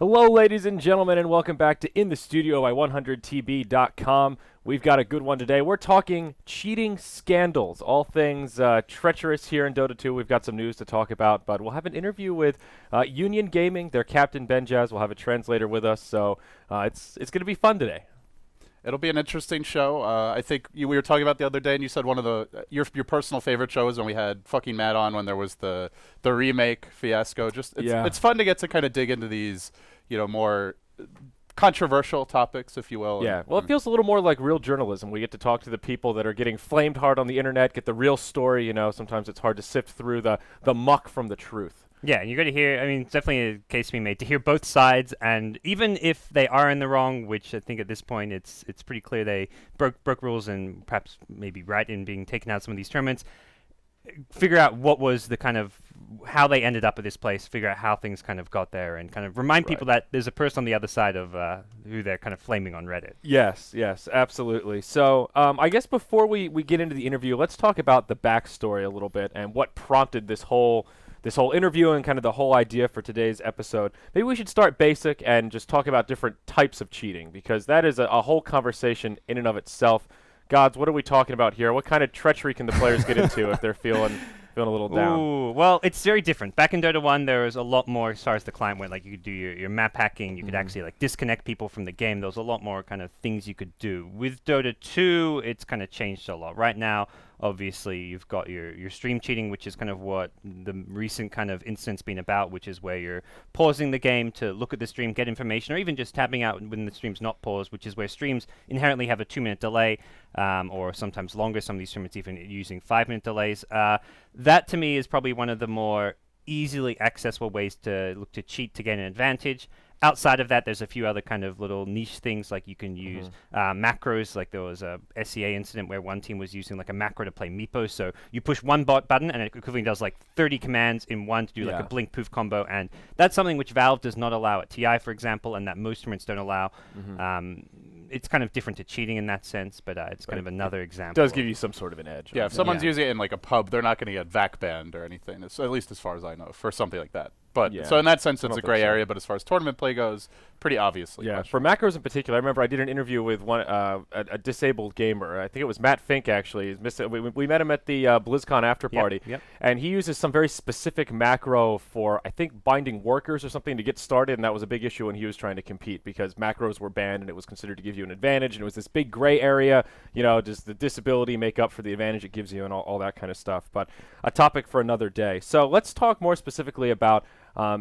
Hello, ladies and gentlemen, and welcome back to In the Studio by 100tb.com. We've got a good one today. We're talking cheating scandals, all things treacherous here in Dota 2. We've got some news to talk about, but we'll have an interview with Union Gaming, their captain Benjaz. We'll have a translator with us, so it's going to be fun today. It'll be an interesting show. I think we were talking about the other day, and you said one of your personal favorite shows when we had fucking Matt on when there was the remake fiasco. It's fun to get to kind of dig into these, more controversial topics, if you will. Yeah, well, it feels a little more like real journalism. We get to talk to the people that are getting flamed hard on the internet, get the real story. Sometimes it's hard to sift through the muck from the truth. Yeah, and you got to hear, it's definitely a case to be made to hear both sides, and even if they are in the wrong, which I think at this point it's pretty clear they broke rules and perhaps maybe right in being taken out of some of these tournaments, figure out what was the kind of, how they ended up at this place, figure out how things kind of got there, and kind of remind people that there's a person on the other side of who they're kind of flaming on Reddit. Yes, absolutely. So I guess before we get into the interview, let's talk about the backstory a little bit and what prompted this whole interview and kind of the whole idea for today's episode. Maybe we should start basic and just talk about different types of cheating, because that is a whole conversation in and of itself. Gods, what are we talking about here? What kind of treachery can the players get into if they're feeling a little down? Ooh, well, it's very different. Back in Dota 1, there was a lot more as far as the client went. Like, you could do your map hacking. You could actually, disconnect people from the game. There was a lot more kind of things you could do. With Dota 2, it's kind of changed a lot. Right now, obviously, you've got your stream cheating, which is kind of what the recent kind of incident's been about, which is where you're pausing the game to look at the stream, get information, or even just tabbing out when the stream's not paused, which is where streams inherently have a 2-minute delay, or sometimes longer. Some of these tournaments even using 5-minute delays. That, to me, is probably one of the more easily accessible ways to look to cheat to gain an advantage. Outside of that, there's a few other kind of little niche things, like you can use macros. Like there was a SEA incident where one team was using like a macro to play Meepo. So you push one button and it equivalently does like 30 commands in one to do like a blink poof combo. And that's something which Valve does not allow at TI, for example, and that most tournaments don't allow. It's kind of different to cheating in that sense, but it's kind of another example. It does give you some sort of an edge. Yeah, if someone's using it in like a pub, they're not going to get VAC banned or anything, at least as far as I know, for something like that. But so in that sense, it's a gray area. But as far as tournament play goes, pretty obviously. Yeah, for macros in particular, I remember I did an interview with a disabled gamer. I think it was Matt Fink, actually. We met him at the BlizzCon after party, and he uses some very specific macro for, I think, binding workers or something to get started, and that was a big issue when he was trying to compete, because macros were banned and it was considered to give you an advantage, and it was this big gray area, does the disability make up for the advantage it gives you and all that kind of stuff. But a topic for another day. So let's talk more specifically about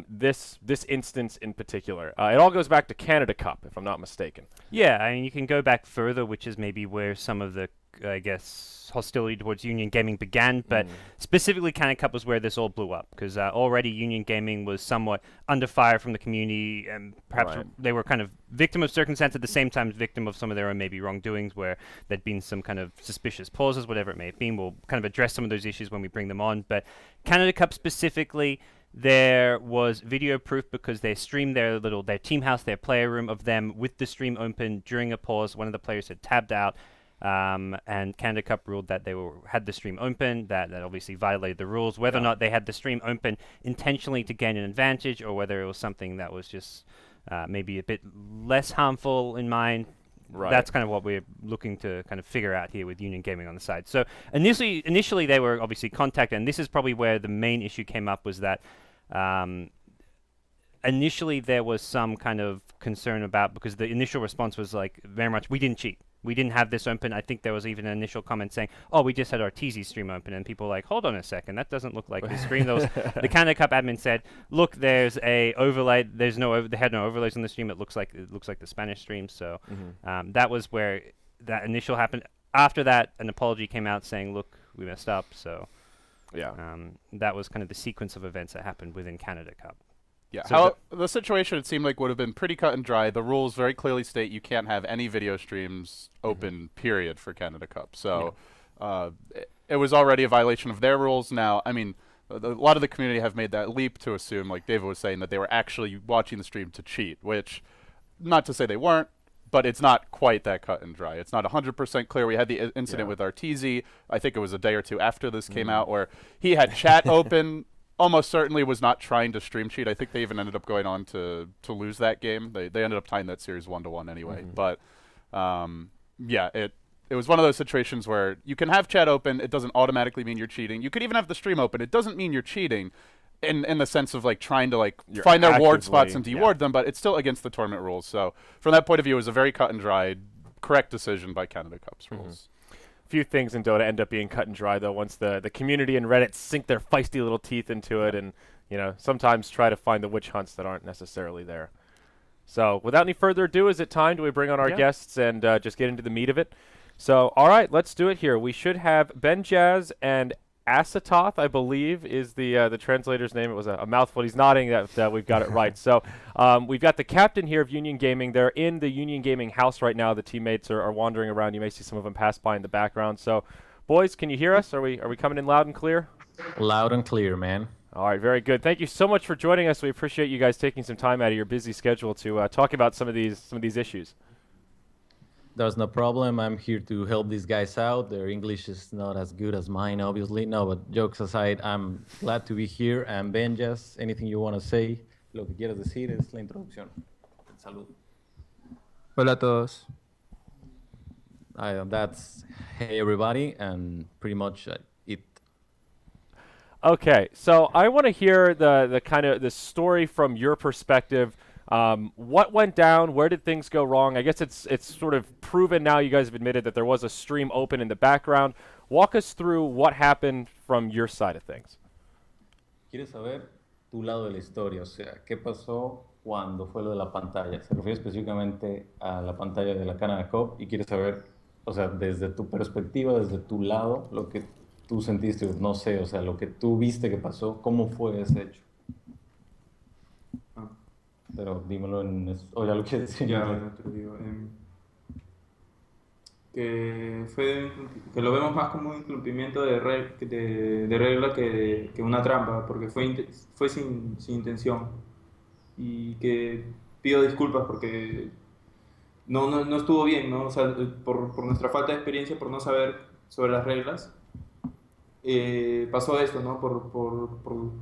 this instance in particular. It all goes back to Canada Cup, if I'm not mistaken. Yeah, I mean, you can go back further, which is maybe where some of the, I guess, hostility towards Union Gaming began, but specifically Canada Cup was where this all blew up, because already Union Gaming was somewhat under fire from the community, and perhaps they were kind of victim of circumstance, at the same time victim of some of their own maybe wrongdoings, where there'd been some kind of suspicious pauses, whatever it may have been. We'll kind of address some of those issues when we bring them on, but Canada Cup specifically, there was video proof, because they streamed their team house, their player room of them with the stream open during a pause. One of the players had tabbed out, and Canada Cup ruled that they had the stream open. That obviously violated the rules. Whether or not they had the stream open intentionally to gain an advantage, or whether it was something that was just maybe a bit less harmful in mind. That's kind of what we're looking to kind of figure out here with Union Gaming on the side. So initially they were obviously contacted, and this is probably where the main issue came up, was that initially there was some kind of concern about, because the initial response was like very much, we didn't cheat. We didn't have this open. I think there was even an initial comment saying, "Oh, we just had our TZ stream open," and people were like, "Hold on a second, that doesn't look like the stream." The Canada Cup admin said, "Look, there's a overlay. They had no overlays on the stream. It looks like the Spanish stream." So that was where that initial happened. After that, an apology came out saying, "Look, we messed up." So that was kind of the sequence of events that happened within Canada Cup. Yeah, so the situation, it seemed like, would have been pretty cut and dry. The rules very clearly state you can't have any video streams open, period, for Canada Cup. So it was already a violation of their rules. Now, I mean, a lot of the community have made that leap to assume, like David was saying, that they were actually watching the stream to cheat, which, not to say they weren't, but it's not quite that cut and dry. It's not 100% clear. We had the incident with our TZ, I think it was a day or two after this came out, where he had chat open almost certainly was not trying to stream cheat. I think they even ended up going on to lose that game. They ended up tying that series 1-1 anyway. But yeah, it was one of those situations where you can have chat open. It doesn't automatically mean you're cheating. You could even have the stream open. It doesn't mean you're cheating in the sense of like trying to like find their ward spots and deward them, but it's still against the tournament rules. So from that point of view, it was a very cut and dried, correct decision by Canada Cup's rules. Few things in Dota end up being cut and dry though once the community and Reddit sink their feisty little teeth into it and sometimes try to find the witch hunts that aren't necessarily there. So without any further ado, is it time? Do we bring on our guests and just get into the meat of it? So all right, let's do it here. We should have Benjaz and Asatoth, I believe, is the translator's name. It was a mouthful. He's nodding that we've got it right. So we've got the captain here of Union Gaming. They're in the Union Gaming house right now. The teammates are wandering around. You may see some of them pass by in the background. So, boys, can you hear us? Are we coming in loud and clear? Loud and clear, man. All right, very good. Thank you so much for joining us. We appreciate you guys taking some time out of your busy schedule to talk about some of these issues. There's no problem. I'm here to help these guys out. Their English is not as good as mine, obviously. No, but jokes aside, I'm glad to be here. I'm Benjaz. Anything you want to say, lo que quieras decir es la introducción. Salud. Hola a todos. That's hey everybody, and pretty much it. Okay, so I want to hear the kind of the story from your perspective. What went down? Where did things go wrong? I guess it's sort of proven now. You guys have admitted that there was a stream open in the background. Walk us through what happened from your side of things. ¿Quieres saber tu lado de la historia? O sea, ¿qué pasó cuando fue lo de la pantalla? Se refiere específicamente a la pantalla de la Canada Cup y quieres saber, o sea, desde tu perspectiva, desde tu lado, lo que tú sentiste, no sé, o sea, lo que tú viste que pasó, ¿cómo fue ese hecho? Pero dímelo o ya lo quieres decir. Ya, te lo digo. Que lo vemos más como un incumplimiento de regla que una trampa, porque fue sin intención. Y que pido disculpas porque no estuvo bien, ¿no? O sea, por nuestra falta de experiencia, por no saber sobre las reglas, pasó esto, ¿no? Por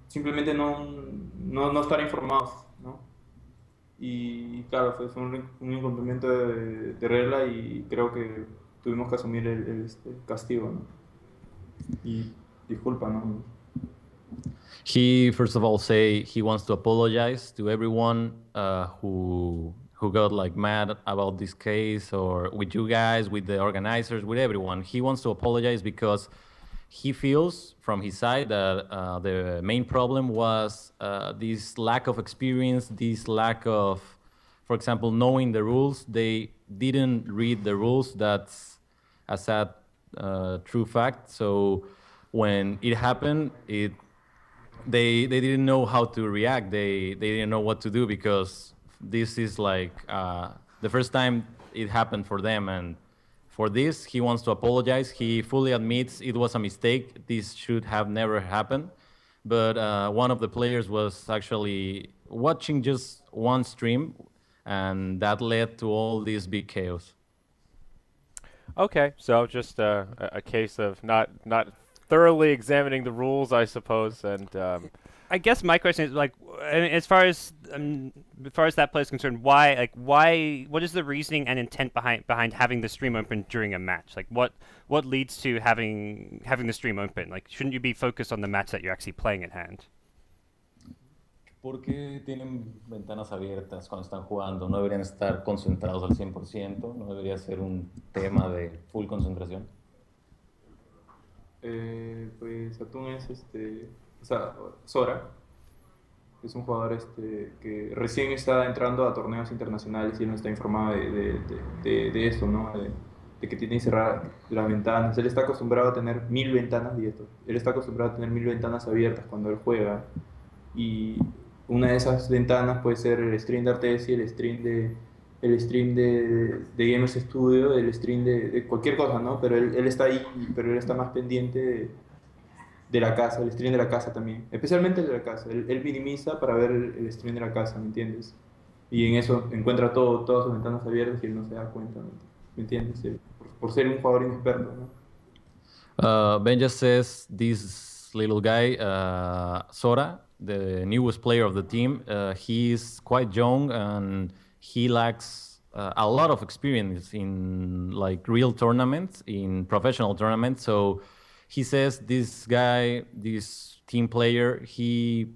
simplemente no estar informados, ¿no? Y claro, fue un incumplimiento de regla y creo que tuvimos que asumir el castigo, ¿no? Y disculpa, ¿no? He first of all say he wants to apologize to everyone who got like mad about this case, or with you guys, with the organizers, with everyone. He wants to apologize because he feels from his side that the main problem was this lack of experience, this lack of, for example, knowing the rules. They didn't read the rules. That's a sad true fact. So when it happened, they didn't know how to react. They didn't know what to do because this is like the first time it happened for them. And for this, he wants to apologize. He fully admits it was a mistake. This should have never happened. But one of the players was actually watching just one stream, and that led to all this big chaos. Okay, so just a case of not thoroughly examining the rules, I suppose, and I guess my question is like, as far as that play is concerned, why? What is the reasoning and intent behind having the stream open during a match? Like, what leads to having the stream open? Like, shouldn't you be focused on the match that you're actually playing at hand? ¿Por qué tienen ventanas abiertas cuando están jugando? ¿No deberían estar concentrados al 100%? ¿No debería ser un tema de full concentración? Pues Atún es o sea, Sora es un jugador que recién está entrando a torneos internacionales y él no está informado de esto, ¿no? De que tiene que cerrar las ventanas. Él está acostumbrado a tener 1000 ventanas abiertas. Él está acostumbrado a tener 1000 ventanas abiertas cuando él juega. Y una de esas ventanas puede ser el stream de Artesi, el stream de Gamers Studio, el stream de cualquier cosa, ¿no? Pero él está ahí, pero él está más pendiente de la casa, el stream de la casa también, especialmente el de la casa. Él minimiza para ver el stream de la casa, ¿me entiendes? Y en eso encuentra todas sus ventanas abiertas y él no se da cuenta, ¿me entiendes? Por ser un jugador inexperto, ¿no? Benjaz says this this little guy, Sora, the newest player of the team. He's quite young and he lacks a lot of experience in like real tournaments, in professional tournaments. So he says this guy, this team player, he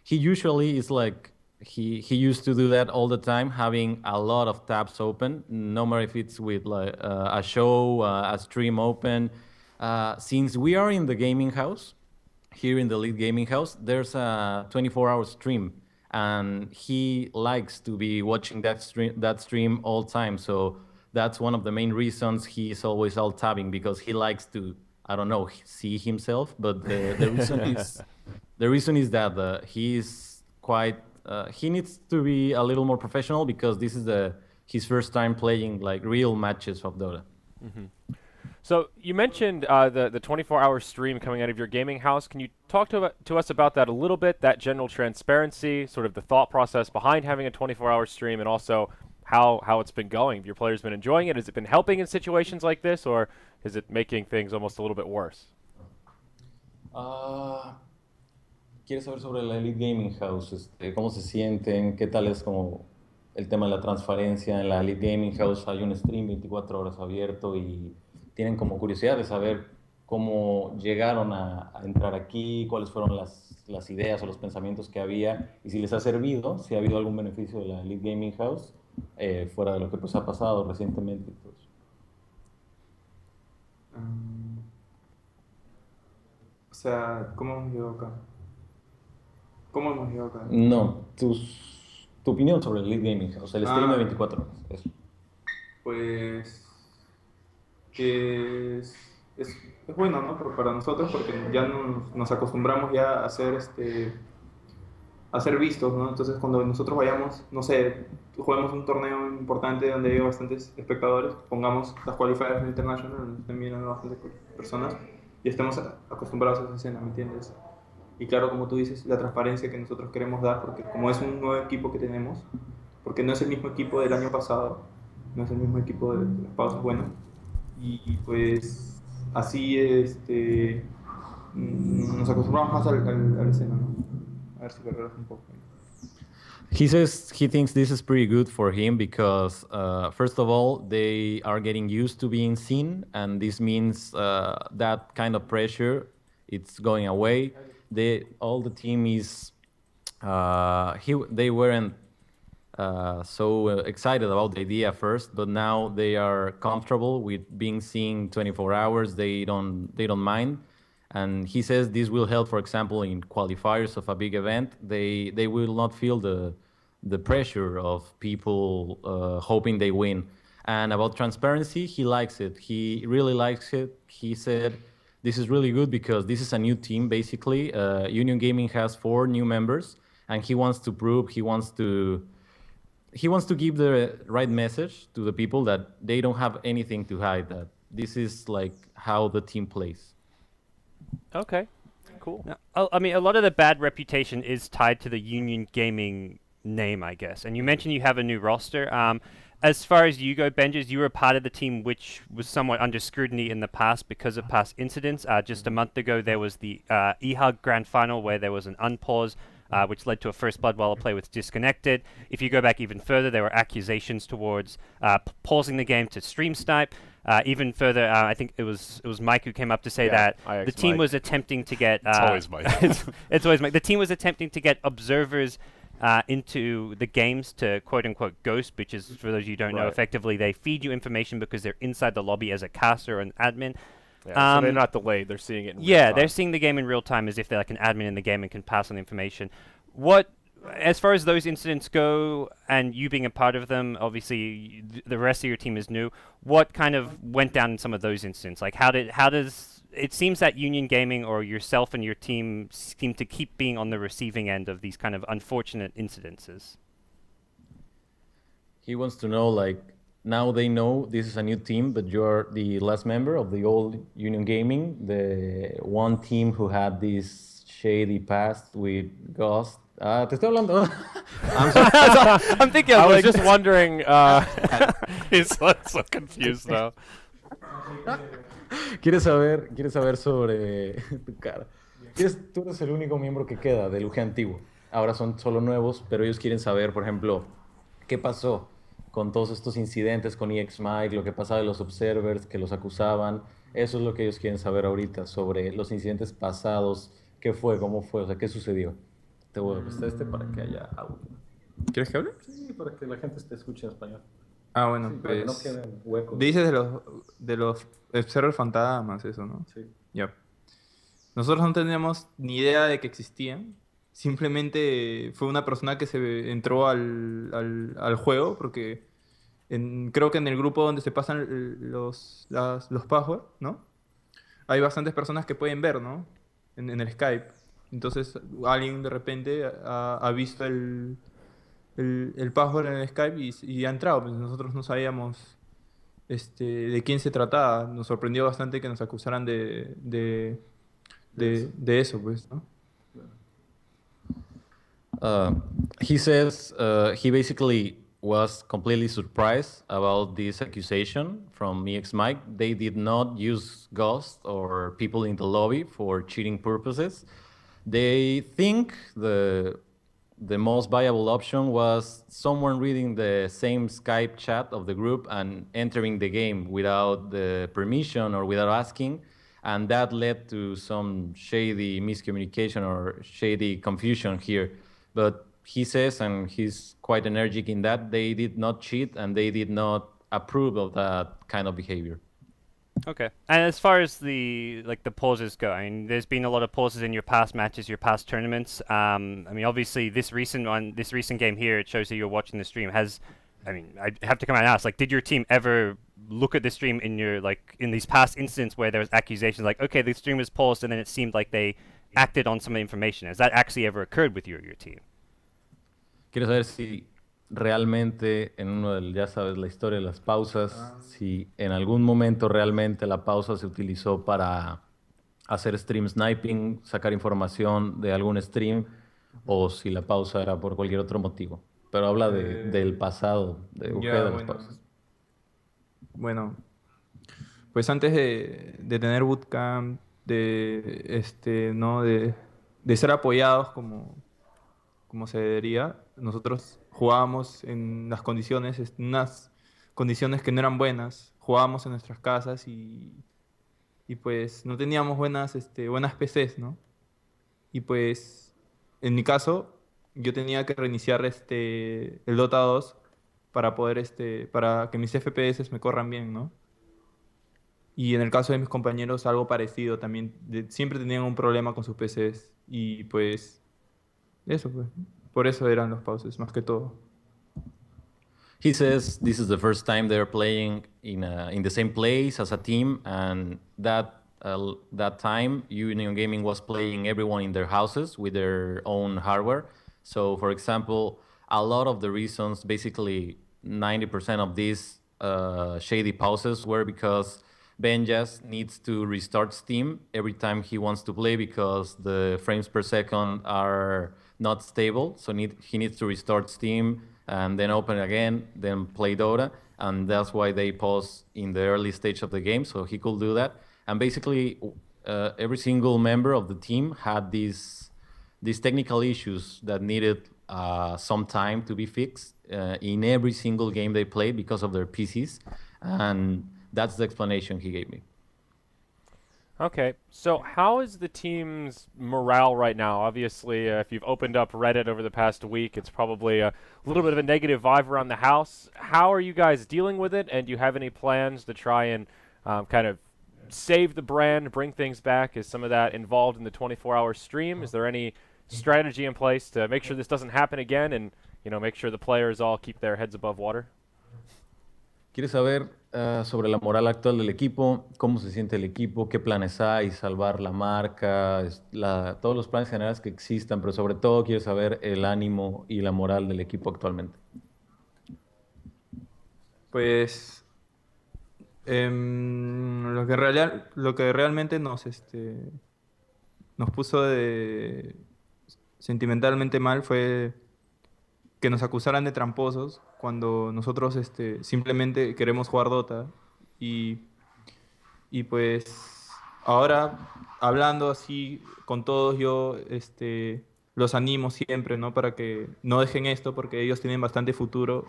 usually is like he used to do that all the time, having a lot of tabs open, no matter if it's with like a show, a stream open. Since we are in the gaming house, here in the Lead Gaming House, there's a 24-hour stream, and he likes to be watching that stream all time. So that's one of the main reasons he's always alt tabbing, because he likes to, I don't know, see himself. But the reason is that he's quite he needs to be a little more professional, because this is his first time playing like real matches of Dota. Mm-hmm. So you mentioned the 24-hour stream coming out of your gaming house. Can you talk to us about that a little bit, that general transparency, sort of the thought process behind having a 24-hour stream, and also how it's been going? Have your players been enjoying it? Has it been helping in situations like this, or is it making things almost a little bit worse? ¿Quieres saber sobre la Elite Gaming House? ¿Cómo se sienten? ¿Qué tal es como el tema de la transparencia? En la Elite Gaming House hay un stream 24 horas abierto y tienen como curiosidad de saber cómo llegaron a entrar aquí, cuáles fueron las ideas o los pensamientos que había, y si les ha servido, si ha habido algún beneficio de la Elite Gaming House, fuera de lo que pues ha pasado recientemente. O sea, ¿cómo hemos llegado acá? ¿Cómo hemos llegado acá? No, tu opinión sobre el Lead Gaming House, el stream de 24 horas. Eso. Pues que es bueno, ¿no? Para nosotros, porque ya nos acostumbramos ya a ser a ser vistos, ¿no? Entonces cuando nosotros vayamos, no sé, juguemos un torneo importante donde hay bastantes espectadores, pongamos las qualifiers international, donde estén viendo bastantes personas, y estemos acostumbrados a esa escena, ¿me entiendes? Y claro, como tú dices, la transparencia que nosotros queremos dar, porque como es un nuevo equipo que tenemos, porque no es el mismo equipo del año pasado, no es el mismo equipo de las pausas, bueno, y pues así nos acostumbramos más a la escena, ¿no? A ver si lo relajo un poco. He says he thinks this is pretty good for him because, first of all, they are getting used to being seen, and this means that kind of pressure, it's going away. All the team is, they weren't so excited about the idea first, but now they are comfortable with being seen 24 hours. They don't mind. And he says this will help, for example, in qualifiers of a big event. They will not feel the pressure of people hoping they win. And about transparency, he likes it. He really likes it. He said, this is really good because this is a new team, basically. Union Gaming has 4 new members, and he wants to prove, he wants to give the right message to the people that they don't have anything to hide, that this is like how the team plays. Okay, cool. Now, I mean, a lot of the bad reputation is tied to the Union Gaming name, I guess. And you mentioned you have a new roster. As far as you go, Benjaz, you were part of the team which was somewhat under scrutiny in the past because of past incidents. Just a month ago, there was the EHUG Grand Final where there was an unpause, which led to a first blood while a player was disconnected. If you go back even further, there were accusations towards pausing the game to stream snipe. Even further, I think it was Mike who came up to say that the team was attempting to get... it's always Mike. it's always Mike. The team was attempting to get observers into the games to quote-unquote ghost, which is, for those you don't know, effectively they feed you information because they're inside the lobby as a caster or an admin. Yeah, so they're not delayed, they're seeing it in real time. They're seeing the game in real time as if they're like an admin in the game and can pass on information. As far as those incidents go, and you being a part of them, obviously the rest of your team is new, what kind of went down in some of those incidents? Like how does it seems that Union Gaming or yourself and your team seem to keep being on the receiving end of these kind of unfortunate incidences. He wants to know, like, now they know this is a new team, but you're the last member of the old Union Gaming, the one team who had this shady past with Ghost. Te estoy hablando. I'm thinking. I was just wondering. He's so confused now. ¿Quieres saber sobre tu cara? Tú eres el único miembro que queda del UG antiguo. Ahora son solo nuevos, pero ellos quieren saber, por ejemplo, qué pasó con todos estos incidentes con EXMike, lo que pasaba de los observers que los acusaban. Eso es lo que ellos quieren saber ahorita sobre los incidentes pasados, qué fue, cómo fue, o sea, qué sucedió. Te voy a prestar este para que haya audio. ¿Quieres que hable? Sí, para que la gente te escuche en español. Ah, bueno, Sí, pues... para que no queden huecos. Dices de los observers fantasmas, eso, ¿no? Sí. Ya. Nosotros no teníamos ni idea de que existían. Simplemente fue una persona que se entró al juego porque creo que en el grupo donde se pasan los passwords, ¿no? Hay bastantes personas que pueden ver, ¿no? En el Skype. Entonces alguien de repente ha visto el password en el Skype y ha entrado. Pues nosotros no sabíamos de quién se trataba. Nos sorprendió bastante que nos acusaran de eso, pues, ¿no? He says he basically was completely surprised about this accusation from EX Mike. They did not use Ghost or people in the lobby for cheating purposes. They think the most viable option was someone reading the same Skype chat of the group and entering the game without the permission or without asking. And that led to some shady miscommunication or shady confusion here. But he says, and he's quite energetic in that, they did not cheat and they did not approve of that kind of behavior. Okay. And as far as the pauses go, I mean, there's been a lot of pauses in your past matches, your past tournaments. I mean, obviously, this recent game here, it shows that you're watching the stream. I have to come out and ask, did your team ever look at the stream in these past incidents where there was accusations okay, the stream was paused and then it seemed like they acted on some of the information? Has that actually ever occurred with you or your team? Quiero saber si realmente en ya sabes, la historia de las pausas, si en algún momento realmente la pausa se utilizó para hacer stream sniping, sacar información de algún stream, o si la pausa era por cualquier otro motivo. Pero habla del pasado, de UG de las pausas. Bueno, pues antes de tener bootcamp, ¿no? de ser apoyados como se debería, nosotros jugábamos en unas condiciones que no eran buenas, jugábamos en nuestras casas y pues no teníamos buenas PCs, ¿no? Y pues en mi caso yo tenía que reiniciar el Dota 2 para para que mis FPS me corran bien, ¿no? Y en el caso de mis compañeros algo parecido también, siempre tenían un problema con sus PCs y pues eso pues. Por eso eran los pauses, más que todo. He says this is the first time they're playing in the same place as a team, and that time Union Gaming was playing everyone in their houses with their own hardware. So, for example, a lot of the reasons, basically 90% of these shady pauses were because Benjaz needs to restart Steam every time he wants to play because the frames per second are not stable. So he needs to restart Steam and then open again, then play Dota. And that's why they pause in the early stage of the game, so he could do that. And basically, every single member of the team had these technical issues that needed some time to be fixed in every single game they played because of their PCs. And that's the explanation he gave me. Okay, so how is the team's morale right now? Obviously, if you've opened up Reddit over the past week, it's probably a little bit of a negative vibe around the house. How are you guys dealing with it, and do you have any plans to try and kind of save the brand, bring things back? Is some of that involved in the 24-hour stream? Is there any strategy in place to make sure this doesn't happen again and make sure the players all keep their heads above water? ¿Quieres saber sobre la moral actual del equipo? ¿Cómo se siente el equipo? ¿Qué planes hay? ¿Salvar la marca? Todos los planes generales que existan, pero sobre todo quiero saber el ánimo y la moral del equipo actualmente. Pues lo que realmente nos puso sentimentalmente mal fue que nos acusaran de tramposos cuando nosotros simplemente queremos jugar Dota y pues ahora, hablando así con todos, yo los animo siempre, ¿no? Para que no dejen esto, porque ellos tienen bastante futuro.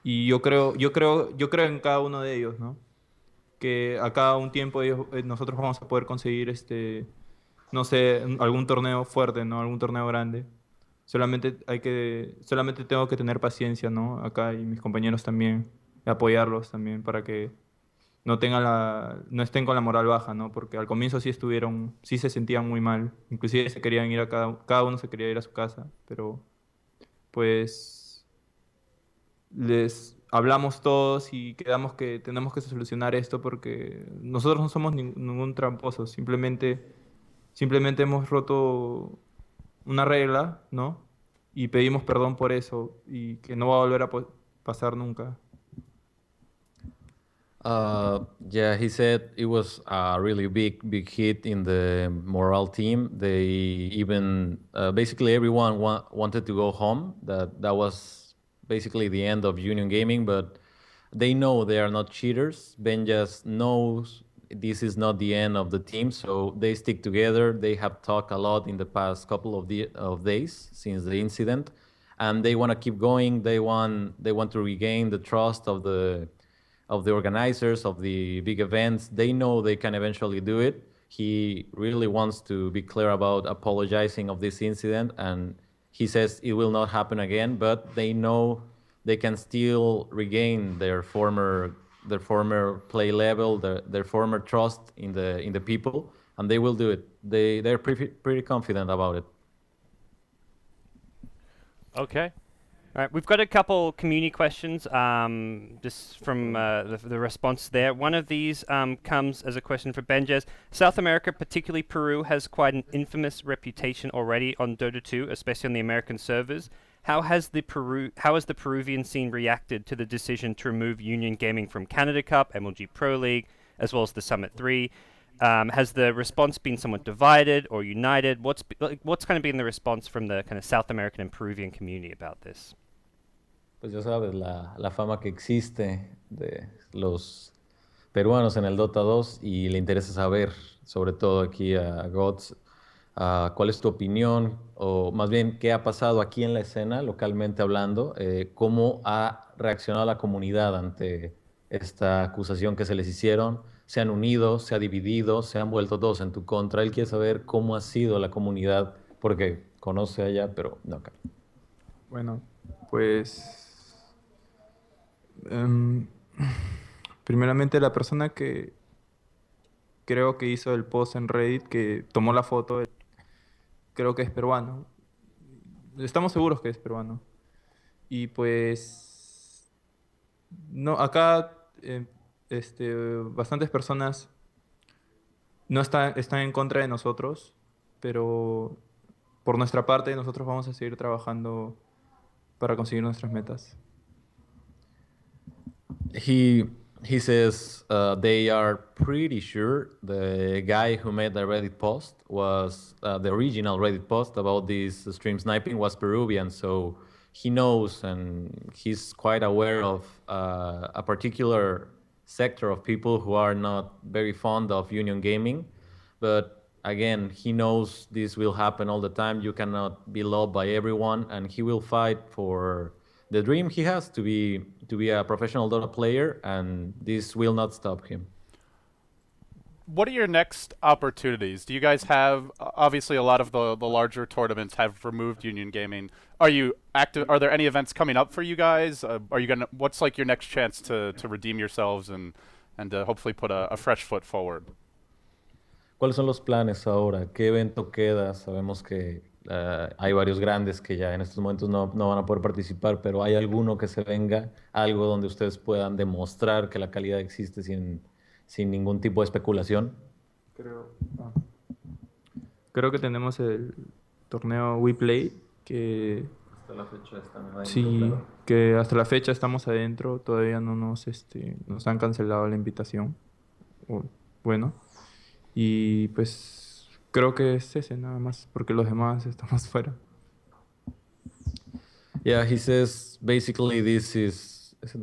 Y yo creo en cada uno de ellos, ¿no? Que a cada un tiempo nosotros vamos a poder conseguir no sé, algún torneo fuerte, ¿no? Algún torneo grande. Solamente tengo que tener paciencia, ¿no? Acá y mis compañeros también, y apoyarlos también para que no estén con la moral baja, ¿no? Porque al comienzo sí se sentían muy mal. Inclusive se querían ir cada uno se quería ir a su casa, pero pues les hablamos todos y quedamos que tenemos que solucionar esto porque nosotros no somos ningún tramposo, simplemente hemos roto una regla, ¿no? Y pedimos perdón por eso y que no va a volver a pasar nunca. Yeah, he said it was a really big hit in the morale team. They even basically everyone wanted to go home. That was basically the end of Union Gaming, but they know they are not cheaters. Benjaz knows this is not the end of the team, so they stick together. They have talked a lot in the past couple of days since the incident, and they want to keep going. They want to regain the trust of the organizers of the big events. They know they can eventually do it. He really wants to be clear about apologizing of this incident, and he says it will not happen again. But they know they can still regain their former play level, their former trust in the people, and they will do it. They're pretty confident about it. Okay. All right, we've got a couple community questions just from the response there. One of these comes as a question for Benjaz. South America, particularly Peru, has quite an infamous reputation already on Dota 2, especially on the American servers. How has the Peruvian scene reacted to the decision to remove Union Gaming from Canada Cup, MLG Pro League, as well as the Summit 3? Has the response been somewhat divided or united? What's kind of been the response from the kind of South American and Peruvian community about this? Pues ya sabes, la fama que existe de los peruanos en el Dota 2 y le interesa saber, sobre todo aquí a Gods, cuál es tu opinión o más bien qué ha pasado aquí en la escena, localmente hablando, cómo ha reaccionado la comunidad ante esta acusación que se les hicieron, se han unido, se ha dividido, se han vuelto todos en tu contra. Él quiere saber cómo ha sido la comunidad porque conoce allá, pero no acá. Bueno, pues Em, primeramente, la persona que creo que hizo el post en Reddit, que tomó la foto, creo que es peruano. Estamos seguros que es peruano. Y pues, no, acá bastantes personas no están en contra de nosotros, pero por nuestra parte nosotros vamos a seguir trabajando para conseguir nuestras metas. He says they are pretty sure the guy who made the Reddit post was the original Reddit post about this stream sniping was Peruvian, so he knows and he's quite aware of a particular sector of people who are not very fond of union gaming, but again, he knows this will happen all the time. You cannot be loved by everyone, and he will fight for the dream he has to be a professional Dota player, and this will not stop him. What are your next opportunities? Do you guys have, obviously a lot of the larger tournaments have removed Union Gaming. Are you active? Are there any events coming up for you guys? What's like your next chance to redeem yourselves and to hopefully put a fresh foot forward? ¿Cuáles son los planes ahora? ¿Qué evento queda? Sabemos que hay varios grandes que ya en estos momentos no van a poder participar, pero ¿hay alguno que se venga? Algo donde ustedes puedan demostrar que la calidad existe sin ningún tipo de especulación. Creo que tenemos el torneo WePlay, que hasta la fecha están adentro. Sí, claro. Que hasta la fecha estamos adentro, todavía no nos han cancelado la invitación. Bueno, y pues creo que es ese nada más, porque los demás estamos fuera. Yeah, he says basically this is it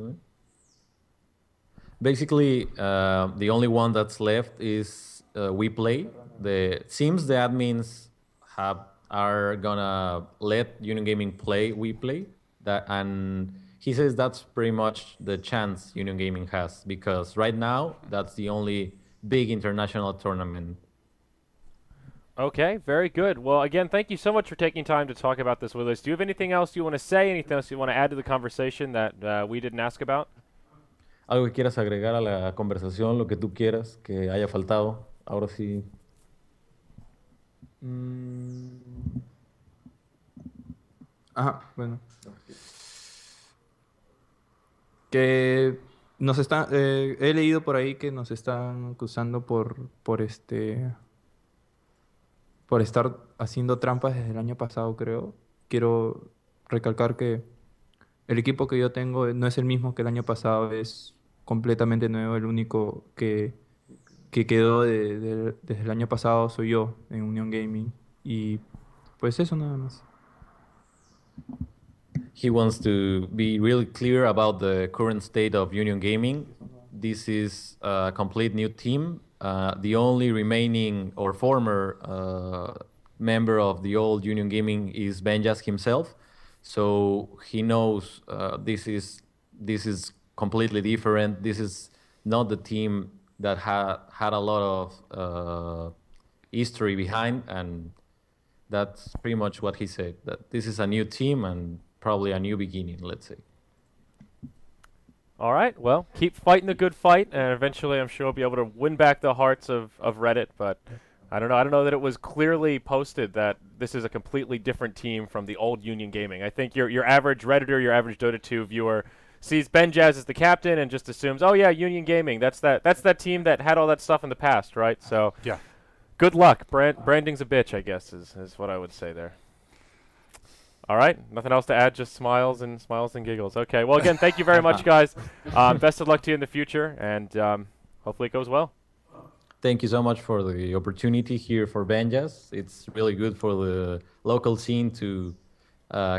Basically, the only one that's left is we play. The seems the admins are gonna let Union Gaming play we play that, and he says that's pretty much the chance Union Gaming has because right now that's the only big international tournament. Okay, very good. Well, again, thank you so much for taking time to talk about this with us. Do you have anything else you want to say? Anything else you want to add to the conversation that we didn't ask about? ¿Algo que quieras agregar a la conversación, lo que tú quieras que haya faltado? Ahora sí. Ajá, bueno. Que nos están, he leído por ahí que nos están acusando por estar haciendo trampas desde el año pasado, creo. Quiero recalcar que el equipo que yo tengo no es el mismo que el año pasado, es completamente nuevo. El único que quedó desde el año pasado soy yo en Union Gaming. Y pues eso nada más. He wants to be really clear about the current state of Union Gaming. This is a complete new team. The only remaining or former member of the old Union Gaming is Benjaz himself. So he knows this is completely different. This is not the team that had a lot of history behind, and that's pretty much what he said. That this is a new team and probably a new beginning, let's say. All right. Well, keep fighting the good fight, and eventually, I'm sure we'll be able to win back the hearts of Reddit. But I don't know. I don't know that it was clearly posted that this is a completely different team from the old Union Gaming. I think your average Redditor, your average Dota 2 viewer sees Benjaz as the captain and just assumes, oh yeah, Union Gaming. That's that team that had all that stuff in the past, right? So yeah. Good luck. Branding's a bitch, I guess, is what I would say there. All right. Nothing else to add, just smiles and giggles. Okay. Well, again, thank you very much, guys. Best of luck to you in the future, and hopefully it goes well. Thank you so much for the opportunity here for Benjaz. It's really good for the local scene to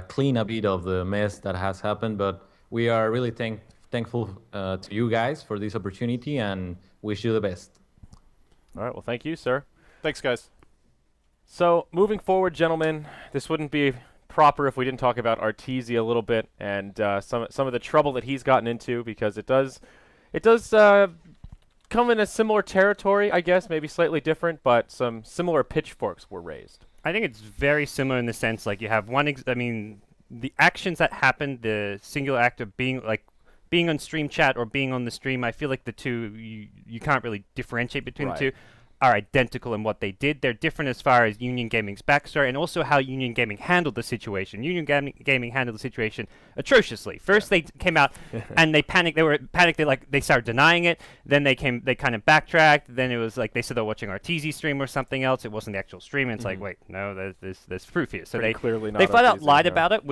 clean a bit of the mess that has happened, but we are really thankful to you guys for this opportunity and wish you the best. All right. Well, thank you, sir. Thanks, guys. So moving forward, gentlemen, this wouldn't be proper if we didn't talk about Arteezy a little bit and some of the trouble that he's gotten into, because it does come in a similar territory, I guess, maybe slightly different, but some similar pitchforks were raised. I think it's very similar in the sense, like, you have the actions that happened, the singular act of being on stream chat or being on the stream, I feel like the two, you can't really differentiate between the two, are identical in what they did. They're different as far as Union Gaming's backstory and also how Union Gaming handled the situation. Union Gaming handled the situation atrociously. First, they came out and they panicked. They were panicked. They started denying it. Then they kind of backtracked. Then it was like they said they're watching Arteezy stream or something else. It wasn't the actual stream. And it's like, wait, no, there's proof here. So they clearly not they flat out Arteezy, lied about it,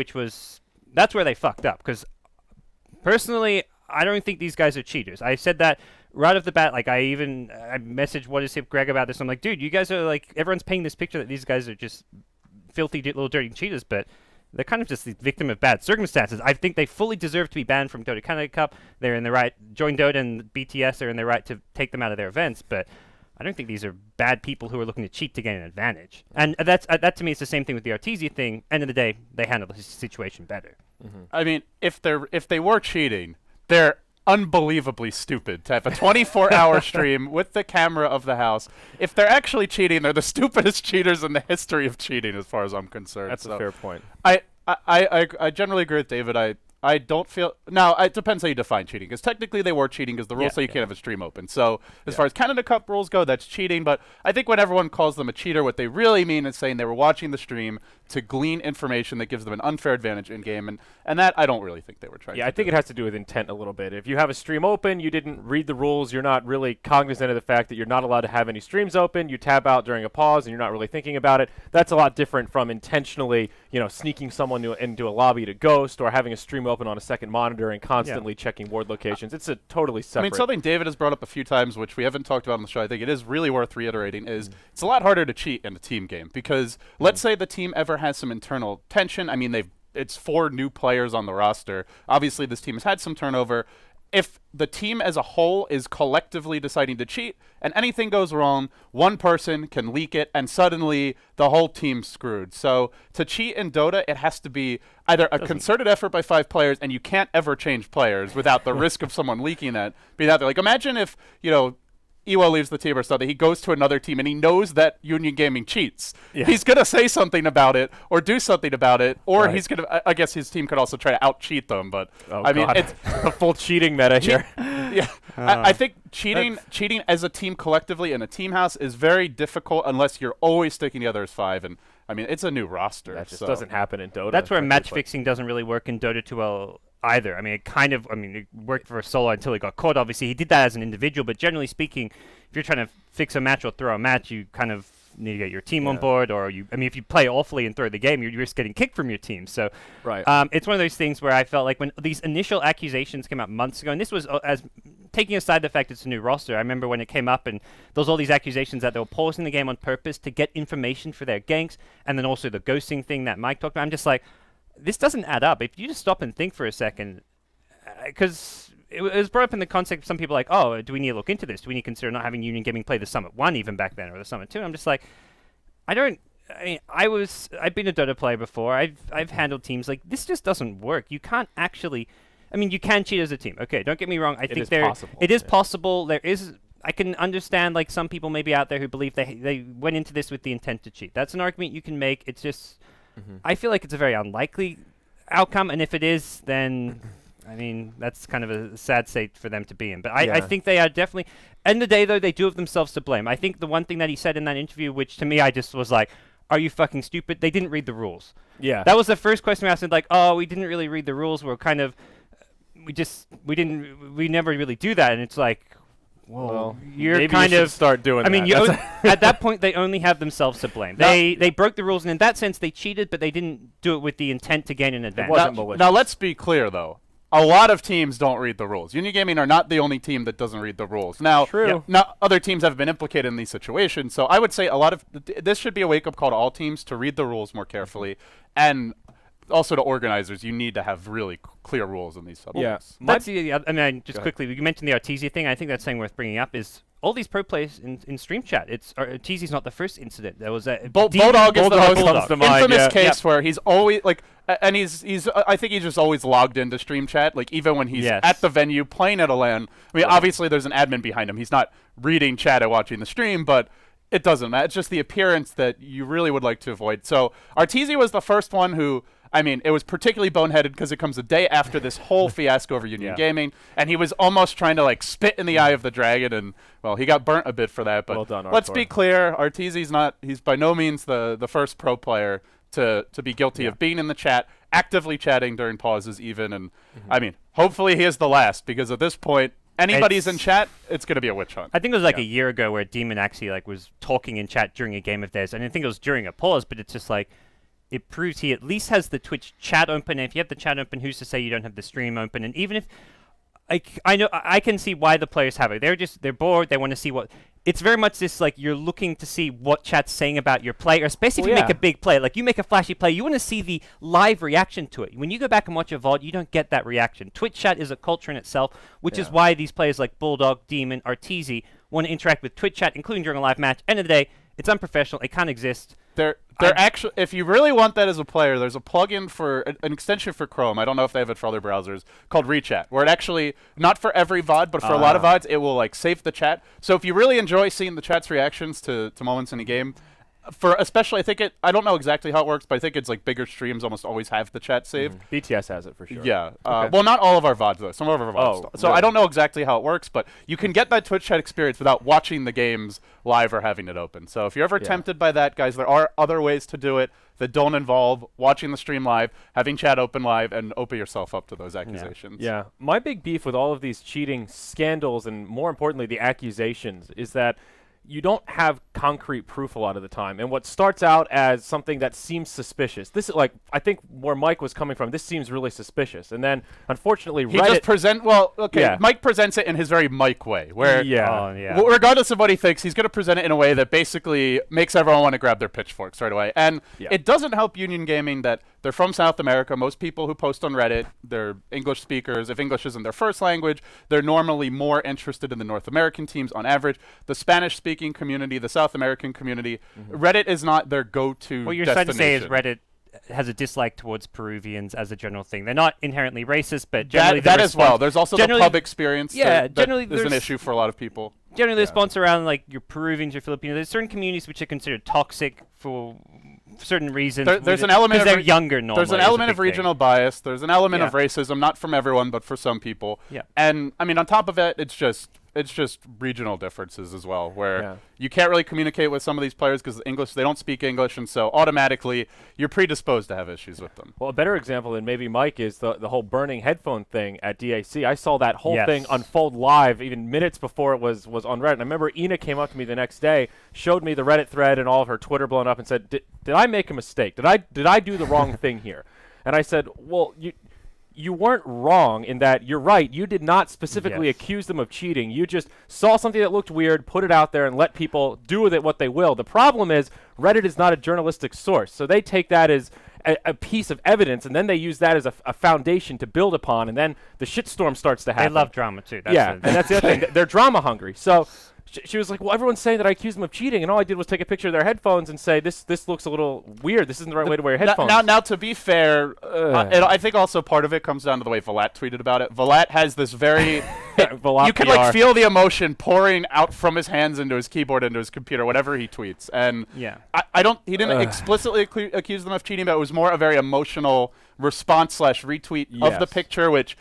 that's where they fucked up. Because personally, I don't think these guys are cheaters. I said that right off the bat. Like, I messaged Greg about this. I'm like, dude, you guys are like, everyone's painting this picture that these guys are just filthy little dirty cheaters, but they're kind of just the victim of bad circumstances. I think they fully deserve to be banned from Dota Canada Cup. They're in the right. Join Dota and BTS are in the right to take them out of their events, but I don't think these are bad people who are looking to cheat to gain an advantage. And that to me is the same thing with the Arteezy thing. End of the day, they handled the situation better. Mm-hmm. I mean, if they were cheating, they're unbelievably stupid to have a 24-hour stream with the camera of the house. If they're actually cheating, they're the stupidest cheaters in the history of cheating, as far as I'm concerned. That's a fair point. I generally agree with David. I don't feel... Now, it depends how you define cheating, because technically they were cheating because the rules say you can't have a stream open. So as far as Canada Cup rules go, that's cheating. But I think when everyone calls them a cheater, what they really mean is saying they were watching the stream to glean information that gives them an unfair advantage in-game. And that, I don't really think they were trying to do. I think it has to do with intent a little bit. If you have a stream open, you didn't read the rules, you're not really cognizant of the fact that you're not allowed to have any streams open, you tab out during a pause and you're not really thinking about it, that's a lot different from intentionally, sneaking someone into a lobby to ghost, or having a stream open on a second monitor and constantly checking ward locations. It's a totally separate... I mean, something David has brought up a few times, which we haven't talked about on the show, I think it is really worth reiterating, is it's a lot harder to cheat in a team game, because let's say the team ever has some internal tension. I mean, it's 4 new players on the roster. Obviously, this team has had some turnover. if the team as a whole is collectively deciding to cheat and anything goes wrong, one person can leak it and suddenly the whole team's screwed. So to cheat in Dota, it has to be either a concerted effort by 5 players, and you can't ever change players without the risk of someone leaking that being out there. Like, imagine if, Iwo leaves the team or something, he goes to another team and he knows that Union Gaming cheats. Yeah. He's going to say something about it or do something about it, or he's going to, I guess his team could also try to out-cheat them, but I mean, it's the full cheating meta here. Yeah. I think cheating as a team collectively in a team house is very difficult unless you're always sticking together as 5, and I mean, it's a new roster. That just doesn't happen in Dota. That's where match fixing doesn't really work in Dota too well either. I mean, it worked for Solo until he got caught. Obviously, he did that as an individual, but generally speaking, if you're trying to fix a match or throw a match, you kind of need to get your team on board, or if you play awfully and throw the game, you risk getting kicked from your team. So it's one of those things where I felt like when these initial accusations came out months ago, and this was as taking aside the fact it's a new roster, I remember when it came up and there was all these accusations that they were pausing the game on purpose to get information for their ganks, and then also the ghosting thing that Mike talked about. I'm just like, this doesn't add up. If you just stop and think for a second, because it was brought up in the concept of some people like, oh, do we need to look into this? Do we need to consider not having Union Gaming play the Summit 1 even back then, or the Summit 2? And I'm just like, I've been a Dota player before. I've handled teams like this. Just doesn't work. You can't actually. I mean, you can cheat as a team. Okay, don't get me wrong. It is possible. There is. I can understand like some people maybe out there who believe they went into this with the intent to cheat. That's an argument you can make. It's just. I feel like it's a very unlikely outcome, and if it is, then I mean that's kind of a sad state for them to be in. But I think they are definitely. End of the day, though, they do have themselves to blame. I think the one thing that he said in that interview, which to me I just was like, "Are you fucking stupid?" They didn't read the rules. Yeah, that was the first question we asked. Like, "Oh, we didn't really read the rules. We're kind of, we never really do that." And it's like. Well, you're kind of start doing. I mean, at that point, they only have themselves to blame. They broke the rules, and in that sense, they cheated, but they didn't do it with the intent to gain an advantage. Now, let's be clear, though. A lot of teams don't read the rules. Union Gaming are not the only team that doesn't read the rules. Now, other teams have been implicated in these situations, so I would say a lot of this should be a wake-up call to all teams to read the rules more carefully, and also to organizers, you need to have really clear rules in these subjects. Yeah, quickly, you mentioned the Artesia thing. I think that's something worth bringing up is all these pro players in stream chat. Artesia's not the first incident. There was a Bulldog is the most infamous case where he's always like, and he's I think he's just always logged into stream chat. Like even when he's at the venue playing at a LAN. I mean, obviously there's an admin behind him. He's not reading chat and watching the stream, but. It doesn't matter. It's just the appearance that you really would like to avoid. So Artesia was the first one who, I mean, it was particularly boneheaded because it comes a day after this whole fiasco over Union Gaming, and he was almost trying to like spit in the eye of the dragon, and well, he got burnt a bit for that. But well done, let's be clear, he's by no means the first pro player to be guilty of being in the chat, actively chatting during pauses even, and I mean, hopefully he is the last, because at this point, anybody's in chat, it's going to be a witch hunt. I think it was like a year ago where Demon actually like was talking in chat during a game of theirs. And I think it was during a pause, but it's just like, it proves he at least has the Twitch chat open. And if you have the chat open, who's to say you don't have the stream open? And even if, I know, I can see why the players have it. They're bored. They want to see what... It's very much this, like, you're looking to see what chat's saying about your play, or especially if you make a big play. Like, you make a flashy play, you want to see the live reaction to it. When you go back and watch a VOD, you don't get that reaction. Twitch chat is a culture in itself, which is why these players like Bulldog, Demon, Artesia want to interact with Twitch chat, including during a live match. End of the day, it's unprofessional. It can't exist. They're actually, if you really want that as a player, there's a plugin for an extension for Chrome. I don't know if they have it for other browsers, called Rechat, where it actually, not for every VOD, but for a lot of VODs, it will like save the chat. So if you really enjoy seeing the chat's reactions to moments in a game, for especially, I don't know exactly how it works, but I think it's like bigger streams almost always have the chat saved. BTS has it for sure. Yeah. Well, not all of our VODs though. Some of our VODs. So really? I don't know exactly how it works, but you can get that Twitch chat experience without watching the games live or having it open. So if you're ever tempted by that, guys, there are other ways to do it that don't involve watching the stream live, having chat open live, and open yourself up to those accusations. Yeah. My big beef with all of these cheating scandals, and more importantly, the accusations, is that you don't have concrete proof a lot of the time. And what starts out as something that seems suspicious, this is like, I think where Mike was coming from, this seems really suspicious. And then, unfortunately, He Reddit... yeah. Mike presents it in his very Mike way, where Yeah. regardless of what he thinks, he's going to present it in a way that basically makes everyone want to grab their pitchforks right away. And it doesn't help Union Gaming that they're from South America. Most people who post on Reddit, they're English speakers. If English isn't their first language, they're normally more interested in the North American teams on average. The Spanish-speaking community, the South American community, Reddit is not their go-to What you're destination. trying to say is Reddit has a dislike towards Peruvians as a general thing. They're not inherently racist, but generally that as well. There's also the pub experience. Yeah, that generally is an issue for a lot of people. Generally, the response around like your Peruvians or Filipinos. There's certain communities which are considered toxic for certain reasons. There's an element because they're younger normally. There's an element of regional bias. There's an element of Yeah. racism, not from everyone, but for some people. Yeah. And I mean, on top of it, it's just regional differences as well, where you can't really communicate with some of these players because they don't speak English, and so automatically you're predisposed to have issues with them. Well, a better example than maybe Mike is the whole burning headphone thing at DAC. I saw that whole thing unfold live even minutes before it was on Reddit. And I remember Ina came up to me the next day, showed me the Reddit thread and all of her Twitter blown up and said, did I make a mistake? Did I do the wrong thing here? And I said, well, you weren't wrong in that you're right. You did not specifically accuse them of cheating. You just saw something that looked weird, put it out there, and let people do with it what they will. The problem is Reddit is not a journalistic source, so they take that as a piece of evidence, and then they use that as a foundation to build upon, and then the shitstorm starts to happen. They love drama, too. And that's the other thing. They're drama hungry. So she was like, well, everyone's saying that I accused them of cheating, and all I did was take a picture of their headphones and say, this looks a little weird. This isn't the right way to wear your headphones. Now, to be fair, I think also part of it comes down to the way Vlad tweeted about it. Vlad has this very... you can like feel the emotion pouring out from his hands into his keyboard, into his computer, whatever he tweets. And he didn't explicitly accuse them of cheating, but it was more a very emotional response / retweet of the picture, which...